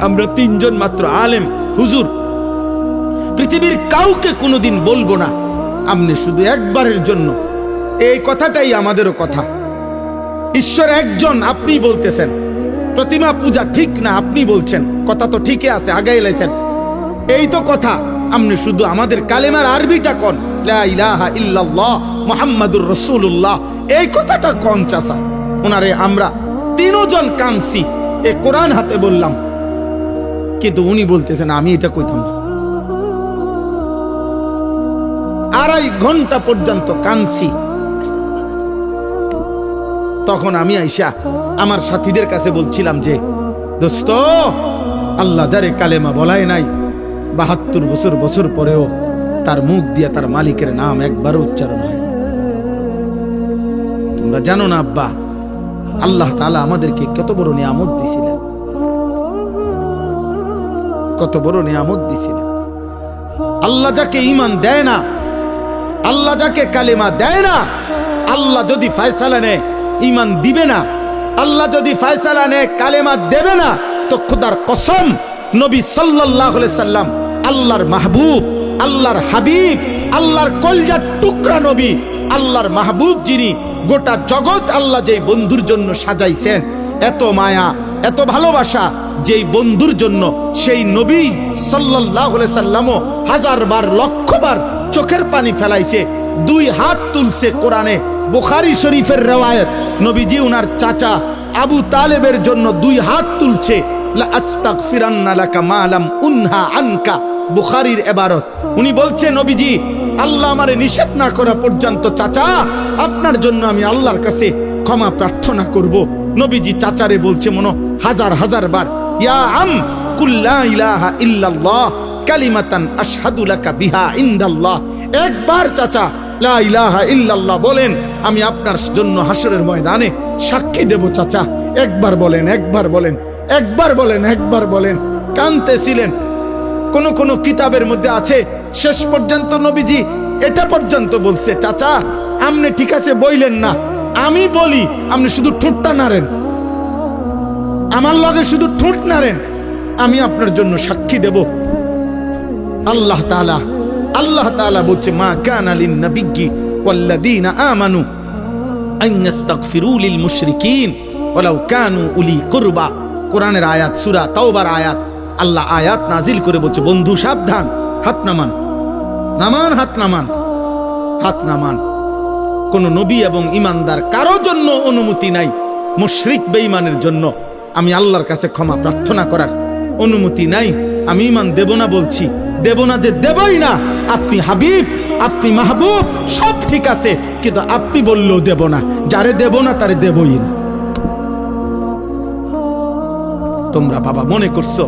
Speaker 1: আমরা 3 জন মাত্র আলেম, হুজুর পৃথিবীর কাউকে কোনোদিন বলবো না, আপনি শুধু একবারের জন্য, এই কথাটাই আমাদেরও কথা। ঈশ্বর একজন, আপনি বলতেছেন প্রতিমা পূজা ঠিক না, আপনি বলছেন, কথা তো ঠিকই আছে, আগাই লাইছেন, এই তো কথা। আপনি শুধু আমাদের কালেমার আরবিটা কোন, লা ইলাহা ইল্লাল্লাহ মুহাম্মাদুর রাসূলুল্লাহ, এই কথাটা কোন চাচা? ওনারে আমরা 3 জন কানছি, এই কোরআন হাতে বললাম, কিন্তু উনি বলতেছেন আমি এটা কইতাম না। 2.5 ঘন্টা পর্যন্ত কানছি। তখন আমি আইসা আমার সাথীদের কাছে বলছিলাম যে, দোস্ত আল্লাহ যারে কালেমা বলায় নাই, 72 বছর পরেও তার মুখ দিয়ে তার মালিকের নাম একবারও উচ্চারণ হয়। তোমরা জানো না আব্বা, আল্লাহ তাআলা আমাদেরকে কত বড় নিয়ামত দিছিলেন, কত বড় নিয়ামত দিছিলেন। আল্লাহ যাকে ঈমান দেয় না, আল্লাহ যাকে কালেমা দেয় না, আল্লাহ যদি ফয়সালা নেয় ঈমান দিবে না, আল্লাহ যদি ফয়সালা নেয় কালেমা দেবে না, তো খোদার কসম নবী সাল্লাল্লাহু আলাইহি সাল্লাম, আল্লাহর মাহবুব, আল্লাহর হাবিব, আল্লাহর কলজার টুকরা নবী, আল্লাহর মাহবুব যিনি, গোটা জগৎ আল্লাহ যেই বন্ধুর জন্য সাজাইছেন, এত মায়া এত ভালোবাসা যেই বন্ধুর জন্য, সেই নবী সাল্লাল্লাহু আলাইহি সাল্লামও 1000 বার 1,00,000 বার চোখের পানি ফেলাইছে, 2 হাত তুলছে। কোরআনে বুখারী শরীফের রওয়ায়াত, নবীজি উনার চাচা আবু তালেবের জন্য 2 হাত তুলছে, লা আস্তাগফিরান্না লাকা মা লাম উনহা আনকা, বুখারীর ইবারত। উনি বলছে, নবীজি আল্লাহ আমারে নিষেধ না করা পর্যন্ত চাচা আপনার জন্য আমি আল্লাহর কাছে ক্ষমা প্রার্থনা করব। নবীজি চাচারে বলছে মনো হাজার হাজার বার, ইয়া আম কুল লা ইলাহা ইল্লাল্লাহ কালিমাতান আশহাদু লাকা বিহা ইনদাল্লাহ। একবার চাচা লা ইলাহা ইল্লাল্লাহ বলেন, আমি আপনার জন্য হাসরের ময়দানে সাক্ষী দেব। চাচা একবার বলেন, একবার বলেন, একবার বলেন, একবার বলেন। কাঁদতেছিলেন। কোন কিতাবের মধ্যে আছে শেষ পর্যন্ত নবীজি এটা পর্যন্ত বলছে, চাচা আপনি ঠিক আছে বইলেন না, আমি বলি, আপনি শুধু ঠোঁটটা নাড়েন, আমার লগে শুধু ঠোঁট নাড়েন, আমি আপনার জন্য সাক্ষী দেব। আল্লাহ তাআলা বলছে, মা কানা লিন নাবিয়্যি ওয়াল্লাযীনা আমানু আন ইস্তাগফিরু লিল মুশরিকিন ওয়ালাউ কানু উলি কুরবা। কোরআনের আয়াত, সূরা তাওবার আয়াত। আল্লাহ আয়াত নাজিল করে বলছে, বন্ধু সাবধান, হাত নামান, নামান, হাত নামান, হাত নামান। কোন নবী এবং ইমানদার কারো জন্য অনুমতি নাই মুশরিক বেঈমানের জন্য আমি আল্লাহর কাছে ক্ষমা প্রার্থনা করার অনুমতি নাই। আমি ইমান দেব না বলছি, দেব না যে দেবই না। আপনি হাবিব, আপনি মাহবুব, সব ঠিক আছে, কিন্তু আপনি বললেও দেব না। যারে দেব না তারে দেবই না। তোমরা বাবা মনে করছো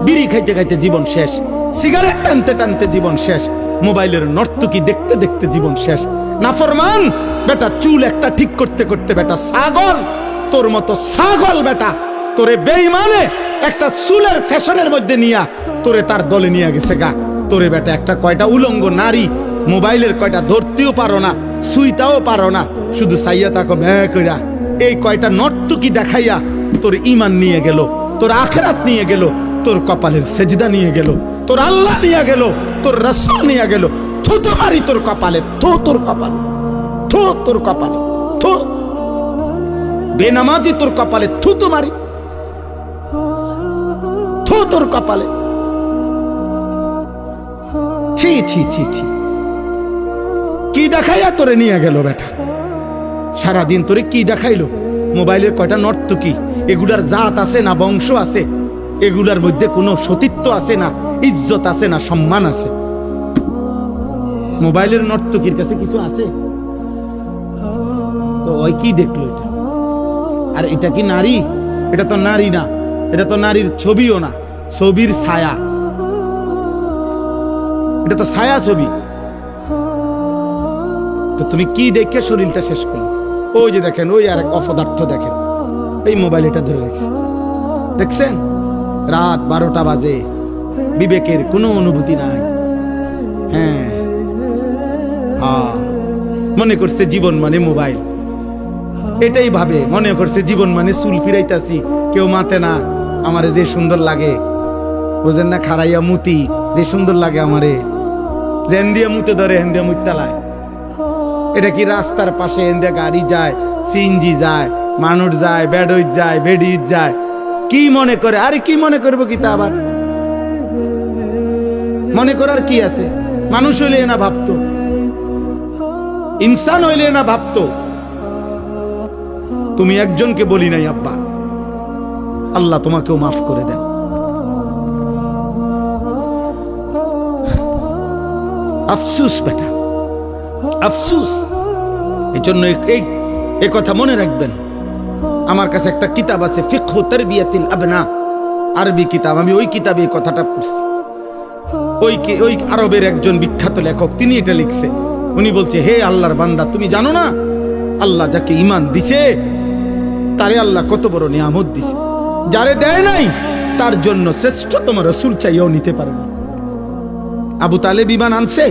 Speaker 1: বিড়ি খাইতে খাইতে জীবন শেষ, সিগারেট টানতে টানতে জীবন শেষ, মোবাইলের নর্তকী দেখতে দেখতে জীবন শেষ। নাফরমান বেটা, চুল একটা ঠিক করতে করতে বেটা ছাগল, তোর মতো ছাগল বেটা, তোরে বেঈমানে একটা চুলের ফ্যাশনের মধ্যে নিয়া তোরে তার দলে নিয়ে গেছে গা। তোরে বেটা একটা কয়টা উলঙ্গ নারী মোবাইলের কয়টা ধরতেও পারো না, সুইতাও পারো না, শুধু চাইয়া তাকে ব্যয় কইরা এই কয়টা নর্তকী দেখাইয়া তোর ইমান নিয়ে গেল, তোর আখিরাত নিয়ে গেল, তোর কপালের সেজদা নিয়ে গেল, তোর আল্লাহ নিয়ে গেল, তোর রাসূল নিয়ে গেল। থুতু মারি তোর কপালে, থু তোর কপালে, থু তোর কপালে, থু। বেনামাজি তোর কপালে থুতু মারি, থু তোর কপালে। ছি ছি ছি ছি, কি দেখাইয়া তোরে নিয়ে গেল বেটা? সারাদিন তোরে কি দেখাইলো? মোবাইলের কয়টা নর্তকী, এগুলার জাত আছে না বংশ আছে? এগুলার মধ্যে কোনো সতীত্ব আছে না, ইজ্জত আছে না, সম্মান আছে? মোবাইলের নর্তকীর কাছে কিছু আছে? তো ওই কি দেখলো এটা? আর এটা কি নারী? এটা তো নারী না, এটা তো নারীর ছবিও না, ছবির ছায়া। এটা তো ছায়া ছবি। তো তুমি কি দেখে শরীরটা শেষ করলো? ওই যে দেখেন, ওই আর এক অপদার্থ দেখেন, এই মোবাইল এটা ধরে রেখেছে, দেখছেন? রাত 12টা বাজে, বিবেকের কোনো অনুভূতি নাই। হ্যাঁ, মনে করছে জীবন মানে মোবাইল, এটাই ভাবে, মনে করছে জীবন মানে চুল ফিরাইতাছি, কেউ মাতে না, আমারে যে সুন্দর লাগে, বুঝেন না? খারাইয়া মুতি, যে সুন্দর লাগে আমারে, যেন দিয়ে মুতে ধরে হেন দিয়ে মুতালায়। এটা কি রাস্তার পাশে হেন দিয়ে গাড়ি যায়, সিএনজি যায়, মানুষ যায়, বেডই যায়, বেডি যায়, কি মনে করে? আরে কি মনে করবো কি তা? আবার মনে করার কি আছে? মানুষ হইলে না ভাবতো, ইনসান হইলে না ভাবতো। তুমি একজনকে বলি নাই আব্বা, আল্লাহ তোমাকেও মাফ করে দেন। আফসুস বেটা, আফসুস। এই জন্য এই কথা মনে রাখবেন। আমার কাছে একটা কিতাব আছে, ফিকহু তারবিয়াতিল আবনা, আরবি কিতাব। আমি ওই কিতাবে এই কথাটা পড়ছি। ওই আরবের একজন বিখ্যাত লেখক, তিনি এটা লিখছে। উনি বলছে, হে আল্লাহর বান্দা, তুমি জানো না আল্লাহ যাকে ঈমান দিছে তারে আল্লাহ কত বড় নিয়ামত দিছে। যারে দেয় নাই তার জন্য শ্রেষ্ঠতম রাসূল চাইও নিতে পারে না। আবু তালেব ঈমান আনছে,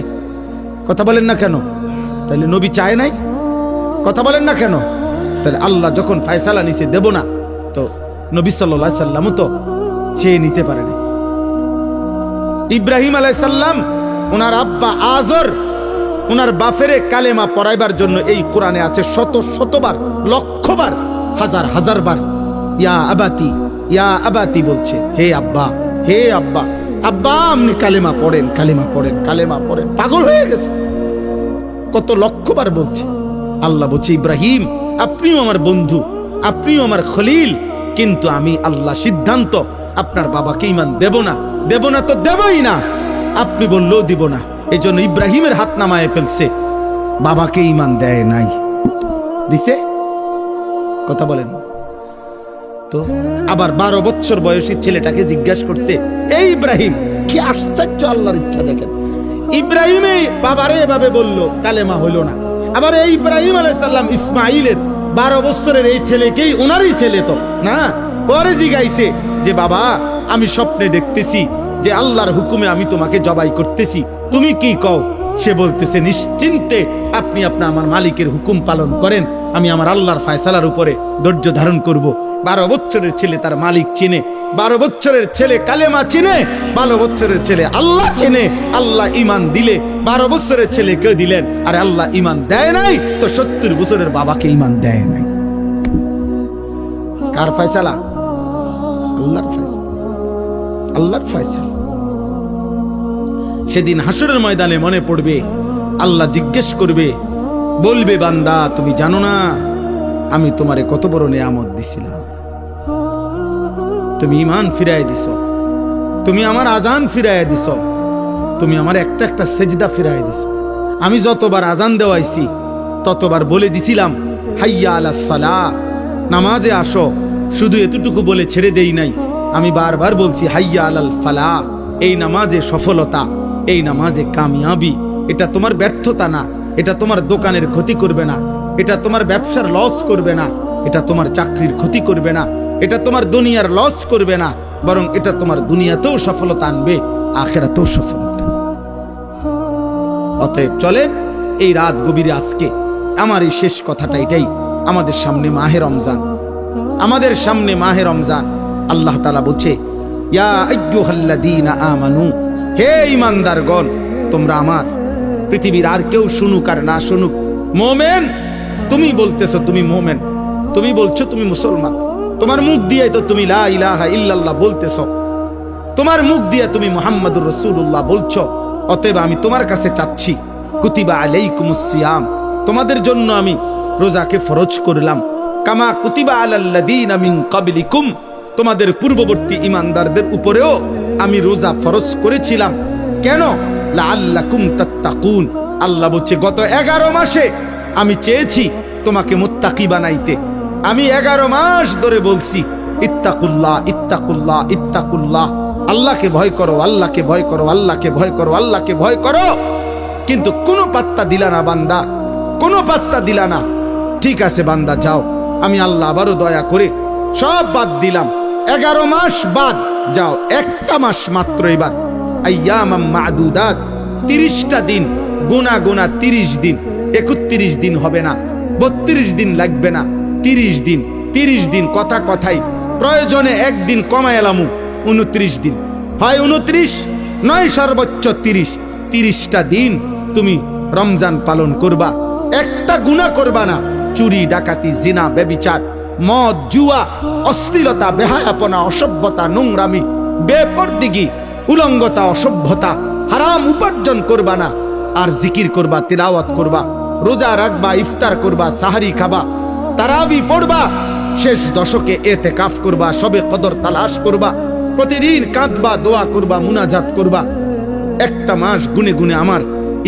Speaker 1: কথা বলেন না কেন? তাহলে নবী চায় নাই, কথা বলেন না কেন? তাহলে আল্লাহ যখন ফয়সালা নিছে দেব না, তো নবী সাল্লাল্লাহু আলাইহি সাল্লামও তো চেয়ে নিতে পারে না। ইব্রাহিম আলাইহিস সালাম, ওনার আব্বা আজর ওনার বাফেরে কালেমা পড়াইবার জন্য এই কোরআনে আছে শত শতবার, লক্ষবার, হাজার হাজার বার ইয়া আবাতি, ইয়া আবাতি বলছে, হে আব্বা, হে আব্বা, আব্বা আপনি কালেমা পড়েন, কালেমা পড়েন, কালেমা পড়েন। পাগল হয়ে গেছে, কত লক্ষবার বলছে। আল্লাহ বলছে, ইব্রাহিম আপনিও আমার বন্ধু, আপনিও আমার খলিল, কিন্তু আমি আল্লাহ সিদ্ধান্ত আপনার বাবাকে ঈমান দেব না, দেব না তো দেবই না, আপনি বললেও দিব না। এই জন্য ইব্রাহিমের হাত নামায় ফেলছে, বাবাকে ঈমান দেয় নাই, দিছে কথা বলেন তো। আবার 12 বছর বয়সী ছেলেটাকে জিজ্ঞাসা করছে, এই ইব্রাহিম, কি আশ্চর্য আল্লাহর ইচ্ছা দেখেন। ইব্রাহিমে বাবারে এভাবে বলল, কালেমা হইল না। আবার এই ইব্রাহিম আলাইহিস সালাম ইসমাইলের 12 বছরের এই ছেলেকেই, ওনারই ছেলে তো না, পরে জিগাইছে যে বাবা, আমি স্বপ্নে দেখতেছি যে আল্লাহর হুকুমে আমি তোমাকে জবাই করতেছি, তুমি কি কও? সে বলতেছে, নিশ্চিন্তে আপনি আমার মালিকের হুকুম পালন করেন, আমি আমার আল্লাহর ফয়সালার উপরে ধৈর্য ধারণ করব। 12 বছরের ছেলে তার মালিক চিনে, 12 বছরের ছেলে কালেমা চিনে, 12 বছরের ছেলে আল্লাহ চিনে। আল্লাহ ইমান দিলে 12 বছরের ছেলেকে দিলেন, আর আল্লাহ ইমান দেয় নাই তো 70 বছরের বাবাকে ইমান দেয় নাই। কার ফয়সালা? আল্লাহর ফয়সালা, আল্লাহর ফয়সালা। সেদিন হাসরের ময়দানে মনে পড়বে, আল্লাহ জিজ্ঞেস করবে, বলবে, বান্দা তুমি জানো না আমি তোমারে কত বড় নিয়ামত দিছিলাম, তুমি ঈমান ফিরায় দিছ, তুমি আমার আজান ফিরায় দিছ, তুমি আমার একটা একটা সেজদা ফিরায় দিছ। আমি যতবার আজান দেওয়াইছি ততবার বলে দিছিলাম, হাইয়া আলাস সালাহ, নামাজে আসো। শুধু এতটুকু বলে ছেড়ে দেই নাই, আমি বারবার বলছি হাইয়া আলাল ফালাহ। এই নামাজে সফলতা, এই নামাজে কামিয়াবি। এটা তোমার ব্যর্থতা না, এটা তোমার দোকানের ক্ষতি করবে না, এটা তোমার ব্যবসার লস করবে না, এটা তোমার চাকরির ক্ষতি করবে না, এটা তোমার দুনিয়ার লস করবে না, বরং এটা তোমার দুনিয়াতেও সফলতা আনবে, আখিরাতেও সফলতা। অতএব চলেন এই রাত গভীরে আজকে আমার এই শেষ কথাটা এটাই, আমাদের সামনে মাহে রমজান, আমাদের সামনে মাহে রমজান। আল্লাহ তাআলা বলছে, ইয়া আইয়ুহাল্লাযীনা আমানু, হে ঈমানদারগণ, তোমরা আমার, পৃথিবীর আর কেউ শুনুক আর না শুনুক, মোমেন, তুমি বলতেছো তুমি মোমেন, তুমি বলছো তুমি মুসলমান, তোমার মুখ দিয়ে তো তুমি লা ইলাহা ইল্লাল্লাহ বলতেছো, তোমার মুখ দিয়ে তুমি মুহাম্মাদুর রাসূলুল্লাহ বলছো। অতএব আমি তোমার কাছে চাচ্ছি, কুতিবা আলাইকুমুস সিয়াম, তোমাদের জন্য আমি রোজাকে ফরজ করলাম, কামা কুতিবা আলাল্লাযীনা মিন ক্বাবলিকুম, তোমাদের পূর্ববর্তী ঈমানদারদের উপরেও আমি রোজা ফরজ করেছিলাম। কেন? লাআল্লাকুম তাত্তাকুন। আল্লাহ বলছে, গত 11 মাসে আমি চেয়েছি তোমাকে মুত্তাকি বানাইতে। আমি 11 মাস ধরে বলছি, ইত্তাকুল্লাহ ইত্তাকুল্লাহ ইত্তাকুল্লাহ, আল্লাহকে ভয় করো, আল্লাহকে ভয় করো, আল্লাহকে ভয় করো, আল্লাহকে ভয় করো। কিন্তু কোনো পাত্তা দিলা না বান্দা, কোনো পাত্তা দিলা না। ঠিক আছে বান্দা, যাও, আমি আল্লাহ আবারও দয়া করে সব বাদ দিলাম, 11 মাস বাদ, যাও একটা মাস মাত্র এবার, আইয়ামাম মাদুদাত, 30টা দিন গোনা গোনা, 30 দিন, 31 দিন হবে না, 32 দিন লাগবে না, 30 দিন, 30 দিন, কথা কথাই, প্রয়োজনে একদিন কমায় এলামু, 29 দিন, হয় 29 নয় সর্বোচ্চ 30, 30টা দিন তুমি রমজান পালন করবা, একটা গুনাহ করবা না। চুরি, ডাকাতি, জিনা, ব্যভিচার, মদ, জুয়া, অশ্লীলতা, বেহায়াপনা, অসভ্যতা, নোংরামি, বেপরদিগি, উলঙ্গতা, অসভ্যতা, হারাম উপার্জন করবা না। আর জিকির করবা, তিলাওয়াত করবা, রোজা রাখবা, ইফতার করবা, সাহারি খাবা, তারাবি পড়বা, শেষ দশকে এতেকাফ করবা, সবে কদর তালাশ করবা, প্রতিদিন কাঁদবা, দোয়া করবা, মুনাজাত করবা। একটা মাস গুনে গুনে আমার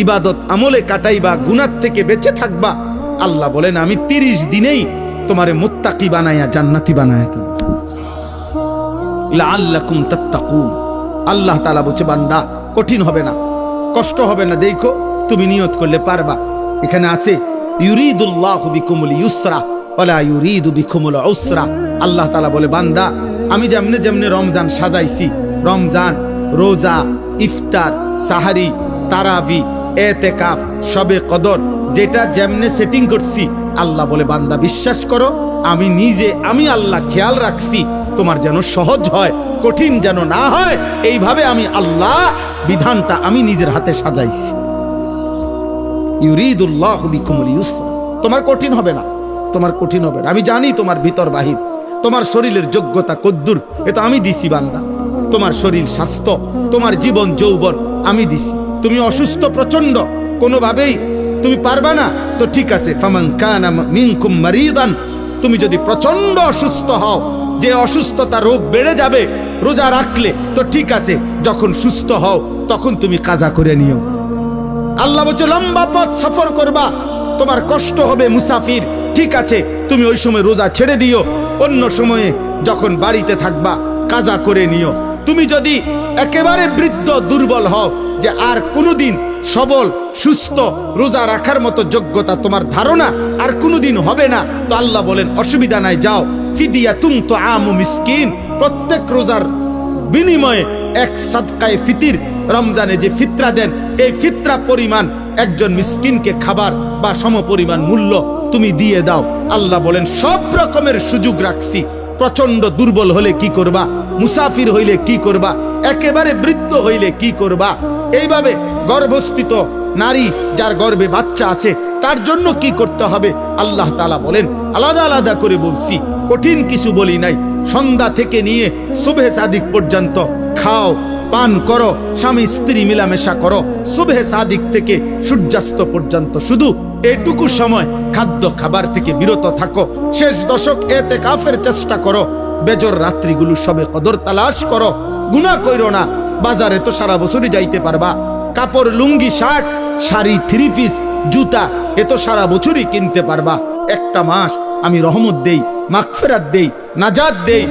Speaker 1: ইবাদত আমলে কাটাইবা, গুনাহ থেকে বেঁচে থাকবা। আল্লাহ বলেন, আমি 30 দিনেই তোমারে মুত্তাকি বানায়া জান্নাতি বানায়া দেব, লাআল্লাকুম তাত্তাকুন। আল্লাহ তাআলা বলছে, বান্দা কঠিন হবে না, কষ্ট হবে না, দেখো তুমি নিয়ত করলে পারবা। এখানে আছে, ইউরিদুল্লাহু বিকুমুল ইউসরা ওয়ালা ইউরিদু বিকুমুল উসরা। আল্লাহ তাআলা বলে, বান্দা আমি যেমনে যেমনে রমজান সাজাইছি, রমজান, রোজা, ইফতার, সাহারি, তারাবি, এতেকাফ, শবে কদর, যেটা যেমনে সেটিং করছি, আল্লাহ বলে, বান্দা বিশ্বাস করো, আমি নিজে, আমি আল্লাহ খেয়াল রাখছি তোমার যেন সহজ হয়, কঠিন যেন না হয়। এইভাবে আমি আল্লাহ বিধানটা আমি নিজের হাতে সাজাইছি। ইউরিদুল্লাহু বিকুমুল ইউসরা, তোমার কঠিন হবে না, তোমার কঠিন হবে না। আমি জানি তোমার ভিতর বাহির, তোমার শরীরের যোগ্যতা কদ্দুর, এটা আমি দিছি বান্দা। তোমার শরীর স্বাস্থ্য, তোমার জীবন যৌবন আমি দিছি। তুমি অসুস্থ প্রচন্ড, কোনোভাবেই তুমি পারবা না, তো ঠিক আছে, ফামান কানা মিনকুম মারিদান, তুমি যদি প্রচন্ড অসুস্থ হও, যে অসুস্থতা রোগ বেড়ে যাবে রোজা রাখলে, তো ঠিক আছে, যখন সুস্থ হও তখন তুমি কাজা করে নিও। আল্লাহ বলছে, লম্বা পথ সফর করবা, তোমার কষ্ট হবে মুসাফির, ঠিক আছে তুমি ওই সময় রোজা ছেড়ে দিও, অন্য সময়ে যখন বাড়িতে থাকবা কাজা করে নিও। তুমি যদি একেবারে বৃদ্ধ দুর্বল হও যে আর কোনোদিন সবল সুস্থ রোজা রাখার মতো যোগ্যতা তোমার ধারণা আর কোনোদিন হবে না, তো আল্লাহ বলেন অসুবিধা নাই, যাও ফিদিয়াতুম তুআমু মিসকিন, প্রত্যেক রোজার বিনিময়ে এক সাদকায়ে ফিতির, রমজানে যে ফিতরা দেন এই ফিতরা পরিমাণ একজন মিসকিনকে খাবার বা সমপরিমাণ মূল্য তুমি দিয়ে দাও। আল্লাহ বলেন সব রকমের সুযোগ রাখছি। প্রচন্ড দুর্বল হলে কি করবা, মুসাফির হইলে কি করবা, একেবারে বৃদ্ধ হইলে কি করবা, এইভাবে গর্ভস্থিত নারী যার গর্ভে বাচ্চা আছে তার জন্য কি করতে হবে আল্লাহ তাআলা বলেন। আলাদা আলাদা করে বলছি, কঠিন কিছু বলি নাই। সন্ধ্যা থেকে নিয়ে সুবহে সাদিক পর্যন্ত খাও পান করো, স্বামী স্ত্রী মিলামেশা করো, সুবহে সাদিক থেকে সূর্যাস্ত পর্যন্ত শুধু এটুকু সময় খাদ্য খাবার থেকে বিরত থাকো। শেষ দশক ইতিকাফের চেষ্টা করো, বেজর রাত্রিগুলো সবে কদর তালাশ করো, গুনাহ কইরো না। বাজারে তো সারা বছরই যাইতে পারবা, কাপড় লুঙ্গি শার্ট শাড়ি থ্রি পিস জুতা এ তো সারা বছরই কিনতে পারবা। একটা মাস আমি রহমত দেই, মাগফিরাত দেই, নাজাত দেই,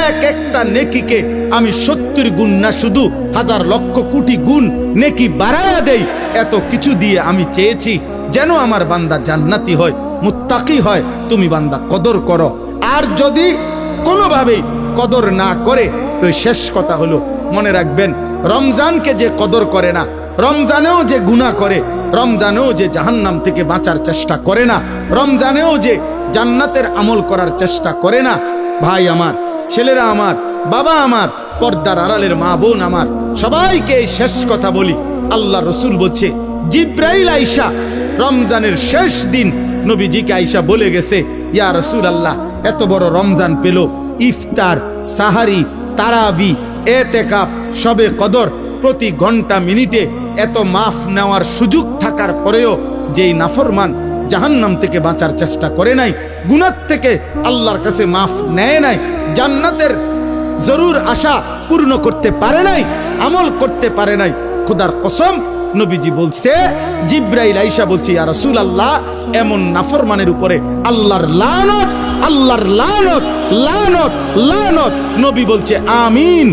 Speaker 1: এক একটা নেকিকে আমি 70 গুণ না শুধু হাজার লক্ষ কোটি গুণ নেকি বাড়ায়া দেই। এত কিছু দিয়ে আমি চেয়েছি যেন আমার বান্দা জান্নাতি হয়, মুত্তাকি হয়। তুমি বান্দা কদর করো, আর যদি কোনোভাবেই কদর না করে তো শেষ কথা হলো মনে রাখবেন, রমজানকে যে কদর করে না, রমজানেও যে গুনাহ করে, রমজানেও যে জাহান্নাম থেকে বাঁচার চেষ্টা করে না, রমজানেও যে জান্নাতের আমল করার চেষ্টা করে না, ভাই আমার, ছেলেরা আমার, বাবা আমার, পর্দার আড়ালের মা বোন আমার, সবাইকে এই শেষ কথা বলি। আল্লাহ রসুল বলছে, জিব্রাইল আইসা রমজানের শেষ দিন নবীজিকে আইসা বলে গেছে, ইয়া রাসূলুল্লাহ এত বড় রমজান পেল, ইফতার সাহারি তারাবি এতেকাফ শবে কদর প্রতি ঘন্টা মিনিটে এত মাফ নেওয়ার সুযোগ থাকার পরেও যেই নাফরমান জাহান্নাম থেকে বাঁচার চেষ্টা করে নাই, গুনাহ থেকে আল্লাহর কাছে মাফ নেয় নাই, জান্নাতের জরুর আশা পূর্ণ করতে পারে নাই, আমল করতে পারে নাই, খোদার কসম নবীজি বলছে, জিব্রাইল আইসা বলছে, ইয়া রাসূলুল্লাহ এমন নাফরমানের উপরে আল্লাহর লানত, আল্লাহর লানত, লানত, লানত। নবী বলছে আমিন,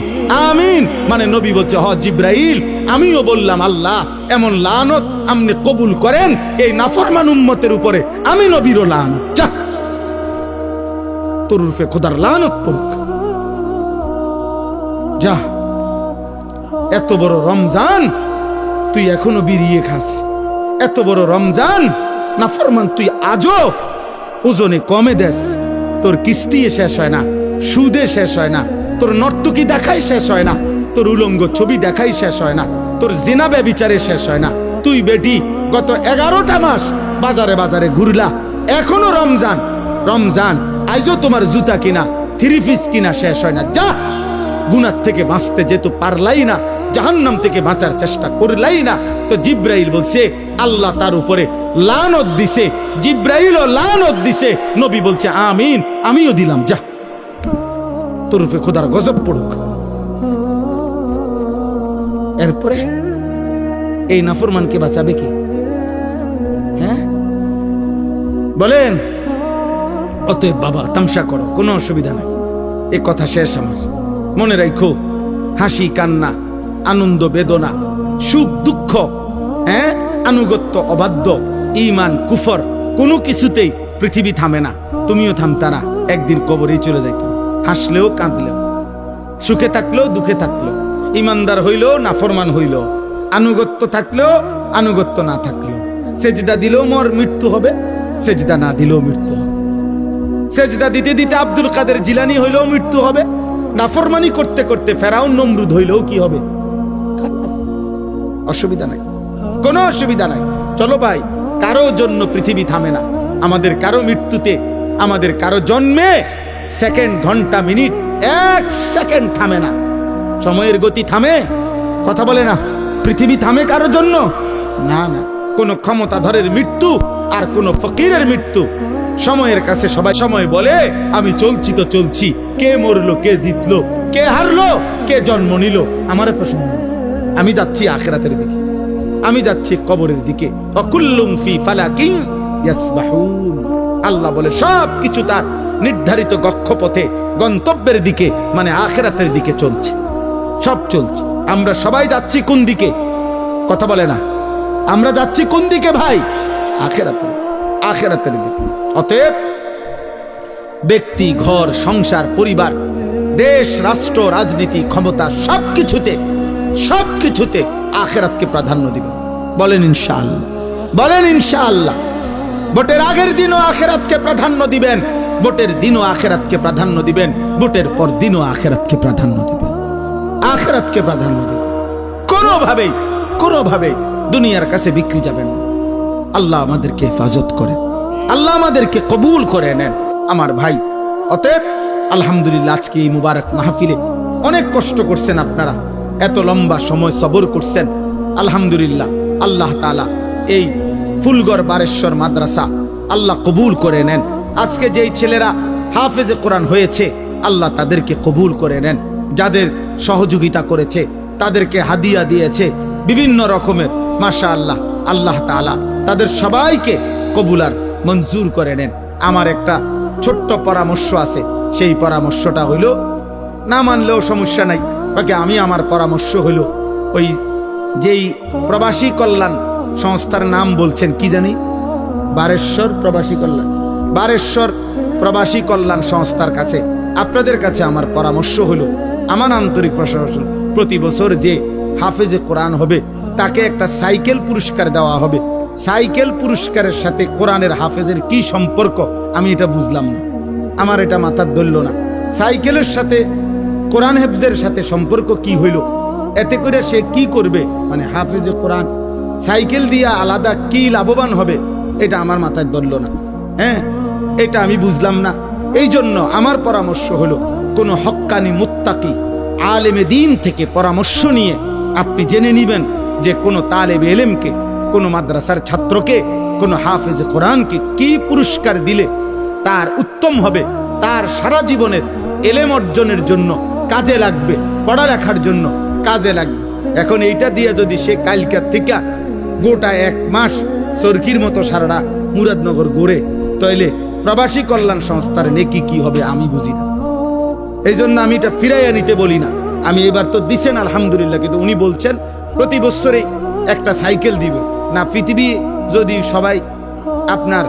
Speaker 1: আমিন। মানে নবী বলছে, হ জিব্রাইল আমিও বললাম আল্লাহ এমন লানত আপনি কবুল করেন এই নাফরমান উম্মতের উপরে, আমি নবীরও লানত, যা তোর রূপে খোদার লানত পড়ুক, যা। এত বড় রমজান তুই এখনো বিড়িয়ে খাস, এত বড় রমজান নাফরমান তুই আজও ওজনে কমে দেস, তোর কিস্তি শেষ হয় না, সুদে শেষ হয় না, তোর নর্তকী দেখাই শেষ হয় না, তোর উলঙ্গ ছবি দেখাই শেষ হয় না, তোর জিনা ব্যভিচারে শেষ হয় না। তুই বেটি গত 11টা মাস বাজারে বাজারে ঘুরলা, এখনো রমজান, রমজান আইজও তোমার জুতা কিনা থ্রি পিস কিনা শেষ হয় না, যা। গুনাহ থেকে বাঁচতে যেহেতু পারলাই না, জাহান্নাম থেকে বাঁচার চেষ্টা করলাই না, তো জিব্রাইল বলছে আল্লাহ তার উপরে লানত দিছে, জিব্রাইলও লানত দিছে, নবী বলছে আমিন, আমিও দিলাম, যা তোর উপরে খোদার গজব পড়ুক। এরপরে এই নাফরমানকে বাঁচাবে কি? হ্যাঁ বলেন? অতএব বাবা তামসা করো, কোনো অসুবিধা নাই, এ কথা শেষ আমার। মনে রাখো, হাসি কান্না আনন্দ বেদনা সুখ দুঃখ, হ্যাঁ আনুগত্য অবাধ্য ঈমান কুফর কোনো কিছুতেই পৃথিবী থামে না, তুমিও থামতা না, একদিন কবরেই চলে যাইত। হাসলেও কাঁদলেও, সুখে থাকলেও দুঃখে থাকলেও, ইমানদার হইলেও নাফরমান হইলেও, আনুগত্য থাকলেও আনুগত্য না থাকলেও, সেজদা দিলেও মোর মৃত্যু হবে, সেজদা না দিলেও মৃত্যু হবে, সেজদা দিতে দিতে আব্দুল কাদের জিলানী হইলেও মৃত্যু হবে, নাফরমানি করতে করতে ফেরাউন নমরুদ হইলেও কি হবে? অসুবিধা নাই, কোনো অসুবিধা নাই। চলো ভাই, কারো জন্য পৃথিবী থামে না, আমাদের কারো মৃত্যুতে, আমাদের কারো জন্মে সেকেন্ড ঘন্টা মিনিট এক সেকেন্ড থামে না। সময়ের গতি থামে? কথা বলে না। পৃথিবী থামে কারো জন্য? না না। কোন ক্ষমতাধরের মৃত্যু আর কোন ফকিরের মৃত্যু, সময়ের কাছে সবাই সময় বলে আমি চলছি তো চলছি, কে মরলো, কে জিতলো, কে হারলো, কে জন্ম নিল, আমার তো সময়, আমি যাচ্ছি আখিরাতের দিকে, আমি যাচ্ছি কবরের দিকে। ওয়াকুল্লুম ফি ফালাকিন ইয়াসবাহুন। আল্লাহ বলে সব কিছু তার নির্ধারিত গক্ষপথে গন্তব্যের দিকে মানে আখিরাতের দিকে চলছে, সব চলছে। আমরা সবাই যাচ্ছি কোন দিকে? কথা বলে না, আমরা যাচ্ছি কোন দিকে ভাই? আখিরাতের দিকে। অতএব ব্যক্তি, ঘর, সংসার, পরিবার, দেশ, রাষ্ট্র, রাজনীতি, ক্ষমতা সবকিছুতে আখিরাতকে প্রাধান্য দিবেন। বলেন ইনশাআল্লাহ, বলেন ইনশাআল্লাহ। ভোটের আগের দিনও আখিরাতকে প্রাধান্য দিবেন, ভোটের দিনও আখিরাতকে প্রাধান্য দিবেন, ভোটের পর দিনও আখিরাতকে প্রাধান্য দিবেন, আখিরাতকে প্রাধান্য দিবেন। কোনোভাবেই দুনিয়ার কাছে বিক্রি যাবেন না। আল্লাহ আমাদেরকে হেফাজত করেন, আল্লাহ আমাদেরকে কবুল করে নেন আমার ভাই। অতএব আলহামদুলিল্লাহ, আজকে এই মুবারক মাহফিলে অনেক কষ্ট করছেন আপনারা, এত লম্বা সময় সবর করছেন। আলহামদুলিল্লাহ, আল্লাহ তাআলা এই ফুলগড় বারেশ্বর মাদ্রাসা আল্লাহ কবুল করে নেন। আজকে যেই ছেলেরা হাফেজে কোরআন হয়েছে, আল্লাহ তাদেরকে কবুল করে নেন। যাদের সহযোগিতা করেছে, তাদেরকে হাদিয়া দিয়েছে বিভিন্ন রকমের, মাশাআল্লাহ, আল্লাহ তাআলা তাদের সবাইকে কবুলার মঞ্জুর করে নেন। আমার একটা ছোট্ট পরামর্শ আছে, সেই পরামর্শটা হইল, না মানলেও সমস্যা নাই, বাকি আমি আমার পরামর্শ হইল, ওই যেই প্রবাসী কল্যাণ সংস্থার নাম বলছেন কি জানি, বারেশ্বর প্রবাসী কল্যাণ সংস্থার কাছে, আপনাদের কাছে আমার পরামর্শ হলো, আমার আন্তরিক প্রশংসা, প্রতি বছর যে হাফেজে কোরআন হবে তাকে একটা সাইকেল পুরস্কার দেওয়া হবে। সাইকেল পুরস্কারের সাথে কোরআনের হাফেজের কি সম্পর্ক আমি এটা বুঝলাম না, আমার এটা মাথার ধরল না। সাইকেলের সাথে কোরআন হেফজের সাথে সম্পর্ক কি হইল? এতে করে সে কি করবে? মানে হাফেজে কোরআন সাইকেল দিয়া আলাদা কি লাভবান হবে, এটা আমার মাথায় ধরল না। হ্যাঁ, এটা আমি বুঝলাম না। এই জন্য আমার পরামর্শ হলো, কোনো হক্কানি মুত্তাকি আলেমে দ্বীন থেকে পরামর্শ নিয়ে আপনি জেনে নিবেন যে কোনো তালেবে ইলমকে, কোনো মাদ্রাসার ছাত্রকে, কোনো হাফেজে কোরআনকে কি পুরস্কার দিলে তার উত্তম হবে, তার সারা জীবনের এলেম অর্জনের জন্য কাজে লাগবে, পড়ালেখার জন্য কাজে লাগবে। এখন এইটা দিয়ে যদি সে কালকার থেকে গোটা 1 মাস সরকির মতো সারাটা মুরাদনগর ঘুরে, তাইলে প্রবাসী কল্যাণ সংস্থার নেকি কি হবে আমি বুঝি না। এই জন্য আমি এটা ফিরাইয়া নিতে বলি না। আমি এবার তো দিছেন আলহামদুলিল্লাহ, কিন্তু উনি বলছেন প্রতি বছরে একটা সাইকেল দিবে না। পৃথিবী যদি সবাই আপনার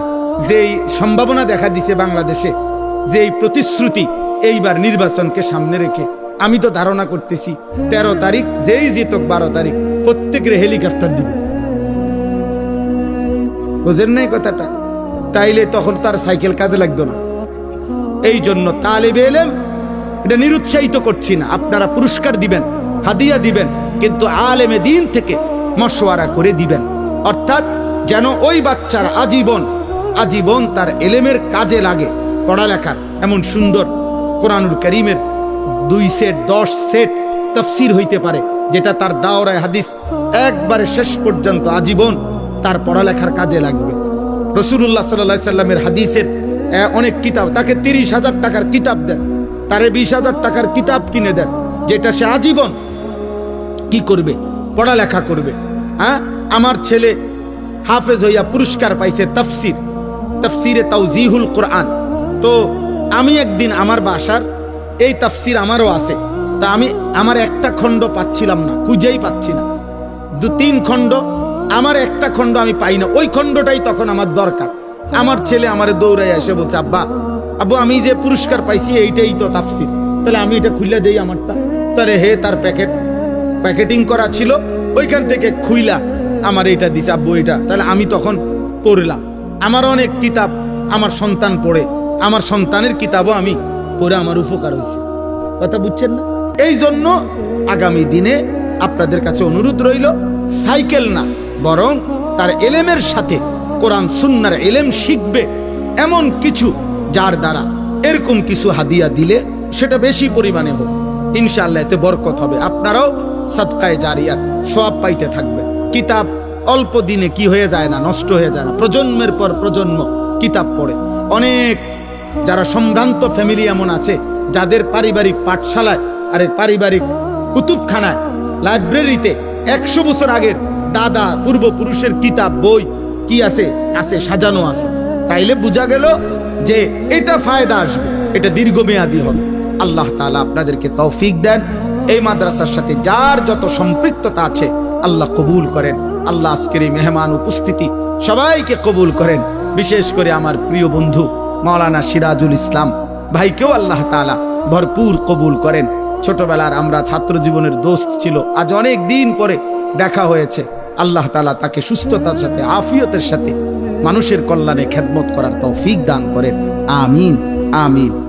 Speaker 1: যেই সম্ভাবনা দেখা দিছে বাংলাদেশে, যেই প্রতিশ্রুতি এইবার নির্বাচনকে সামনে রেখে, আমি তো ধারণা করতেছি 13 তারিখ যেই জিতক 12 তারিখ প্রত্যেকের হেলিকপ্টার দিবে। বুঝেন নাই কথাটা? তাইলে তখন তার সাইকেল কাজে লাগতো না। এই জন্য তালেবে ইলম এটা নিরুৎসাহিত করছি না, আপনারা পুরস্কার দিবেন, হাদিয়া দিবেন, কিন্তু আলেমে দ্বীন থেকে মশওয়ারা করে দিবেন। অর্থাৎ যেন ওই বাচ্চার আজীবন তার এলেমের কাজে লাগে, পড়ালেখার। এমন সুন্দর কোরআনুল কারীমের 2 সেট 10 সেট তাফসীর হইতে পারে, যেটা তার দাওরায়ে হাদিস একবারে শেষ পর্যন্ত আজীবন তার পড়ালেখার কাজে লাগবে। রাসূলুল্লাহ সাল্লাল্লাহু আলাইহি সাল্লামের হাদিসের অনেক কিতাব, তাকে 30,000 টাকার কিতাব দেন, তারে 20,000 টাকার কিতাব কিনে দেন, যেটা সে আজীবন কি করবে? পড়ালেখা করবে। হ্যাঁ, আমার ছেলে হাফেজ হইয়া পুরস্কার পাইছে তাফসিরে তাওজিহুল কোরআন। তো আমি একদিন আমার বাসার এই তাফসির আমারও আছে, তা আমি আমার একটা খণ্ড পাচ্ছিলাম না, খুঁজেই পাচ্ছি না। 2-3 খণ্ড, আমার একটা খণ্ড আমি পাই না, ওই খণ্ডটাই তখন আমার দরকার। আমার ছেলে আমারে দৌড়াই এসে বলছে, আব্বু আমি যে পুরস্কার পাইছি এইটাই তো তাফসির, তাহলে আমি এটা খুলে দেই আমারটা। তাহলে হে, তার প্যাকেটিং করা ছিল, ওইখান থেকে খুইলা আমার এইটা দিছে, আব্বু এটা। তাহলে আমি তখন পড়লাম। আমার অনেক কিতাব আমার সন্তান পড়ে, আমার সন্তানের কিতাবও আমি পড়ে আমার উপকার হয়েছে। কথা বুঝছেন না? এই জন্য আগামী দিনে আপনাদের কাছে অনুরোধ রইল, সাইকেল না, বরং তার এলেমের সাথে কোরআন সুন্নাহর এলেম শিখবে এমন কিছু, যার দ্বারা এরকম কিছু হাদিয়া দিলে সেটা বেশি পরিমাণে হোক, ইনশাআল্লাহ এতে বরকত হবে। আপনারাও সাদকায়ে জারিয়ার সওয়াব পাইতে থাকবেন। কিতাব অল্প দিনে কি হয়ে যায় না, নষ্ট হয়ে যায় না। প্রজন্মের পর প্রজন্ম কিতাব পড়ে। অনেক যারা সম্ভ্রান্ত ফ্যামিলি এমন আছে, যাদের পারিবারিক পাঠশালায়, আরে পারিবারিক কুতুবখানায়, লাইব্রেরিতে 100 বছর আগের দাদা পূর্বপুরুষের কিতাব বই কি আছে সাজানো আছে। তাইলে বোঝা গেল যে এটা ফায়দা আসবে, এটা দীর্ঘমেয়াদী হবে। আল্লাহ তাআলা আপনাদেরকে তৌফিক দেন। এই মাদ্রাসার সাথে যার যত সম্পৃক্ততা আছে আল্লাহ কবুল করেন। আল্লাহ আজকের এই মেহমান উপস্থিতি সবাইকে কবুল করেন। বিশেষ করে আমার প্রিয় বন্ধু মাওলানা সিরাজুল ইসলাম ভাইকেও আল্লাহ তাআলা ভরপুর কবুল করেন। ছোটবেলার আমরা ছাত্র জীবনের দোস্ত ছিল, আজ অনেক দিন পরে দেখা হয়েছে। আল্লাহ তাআলা তাকে সুস্থতার সাথে আফিয়তের সাথে মানুষের কল্যাণে খেদমত করার তৌফিক দান করেন। আমিন আমিন।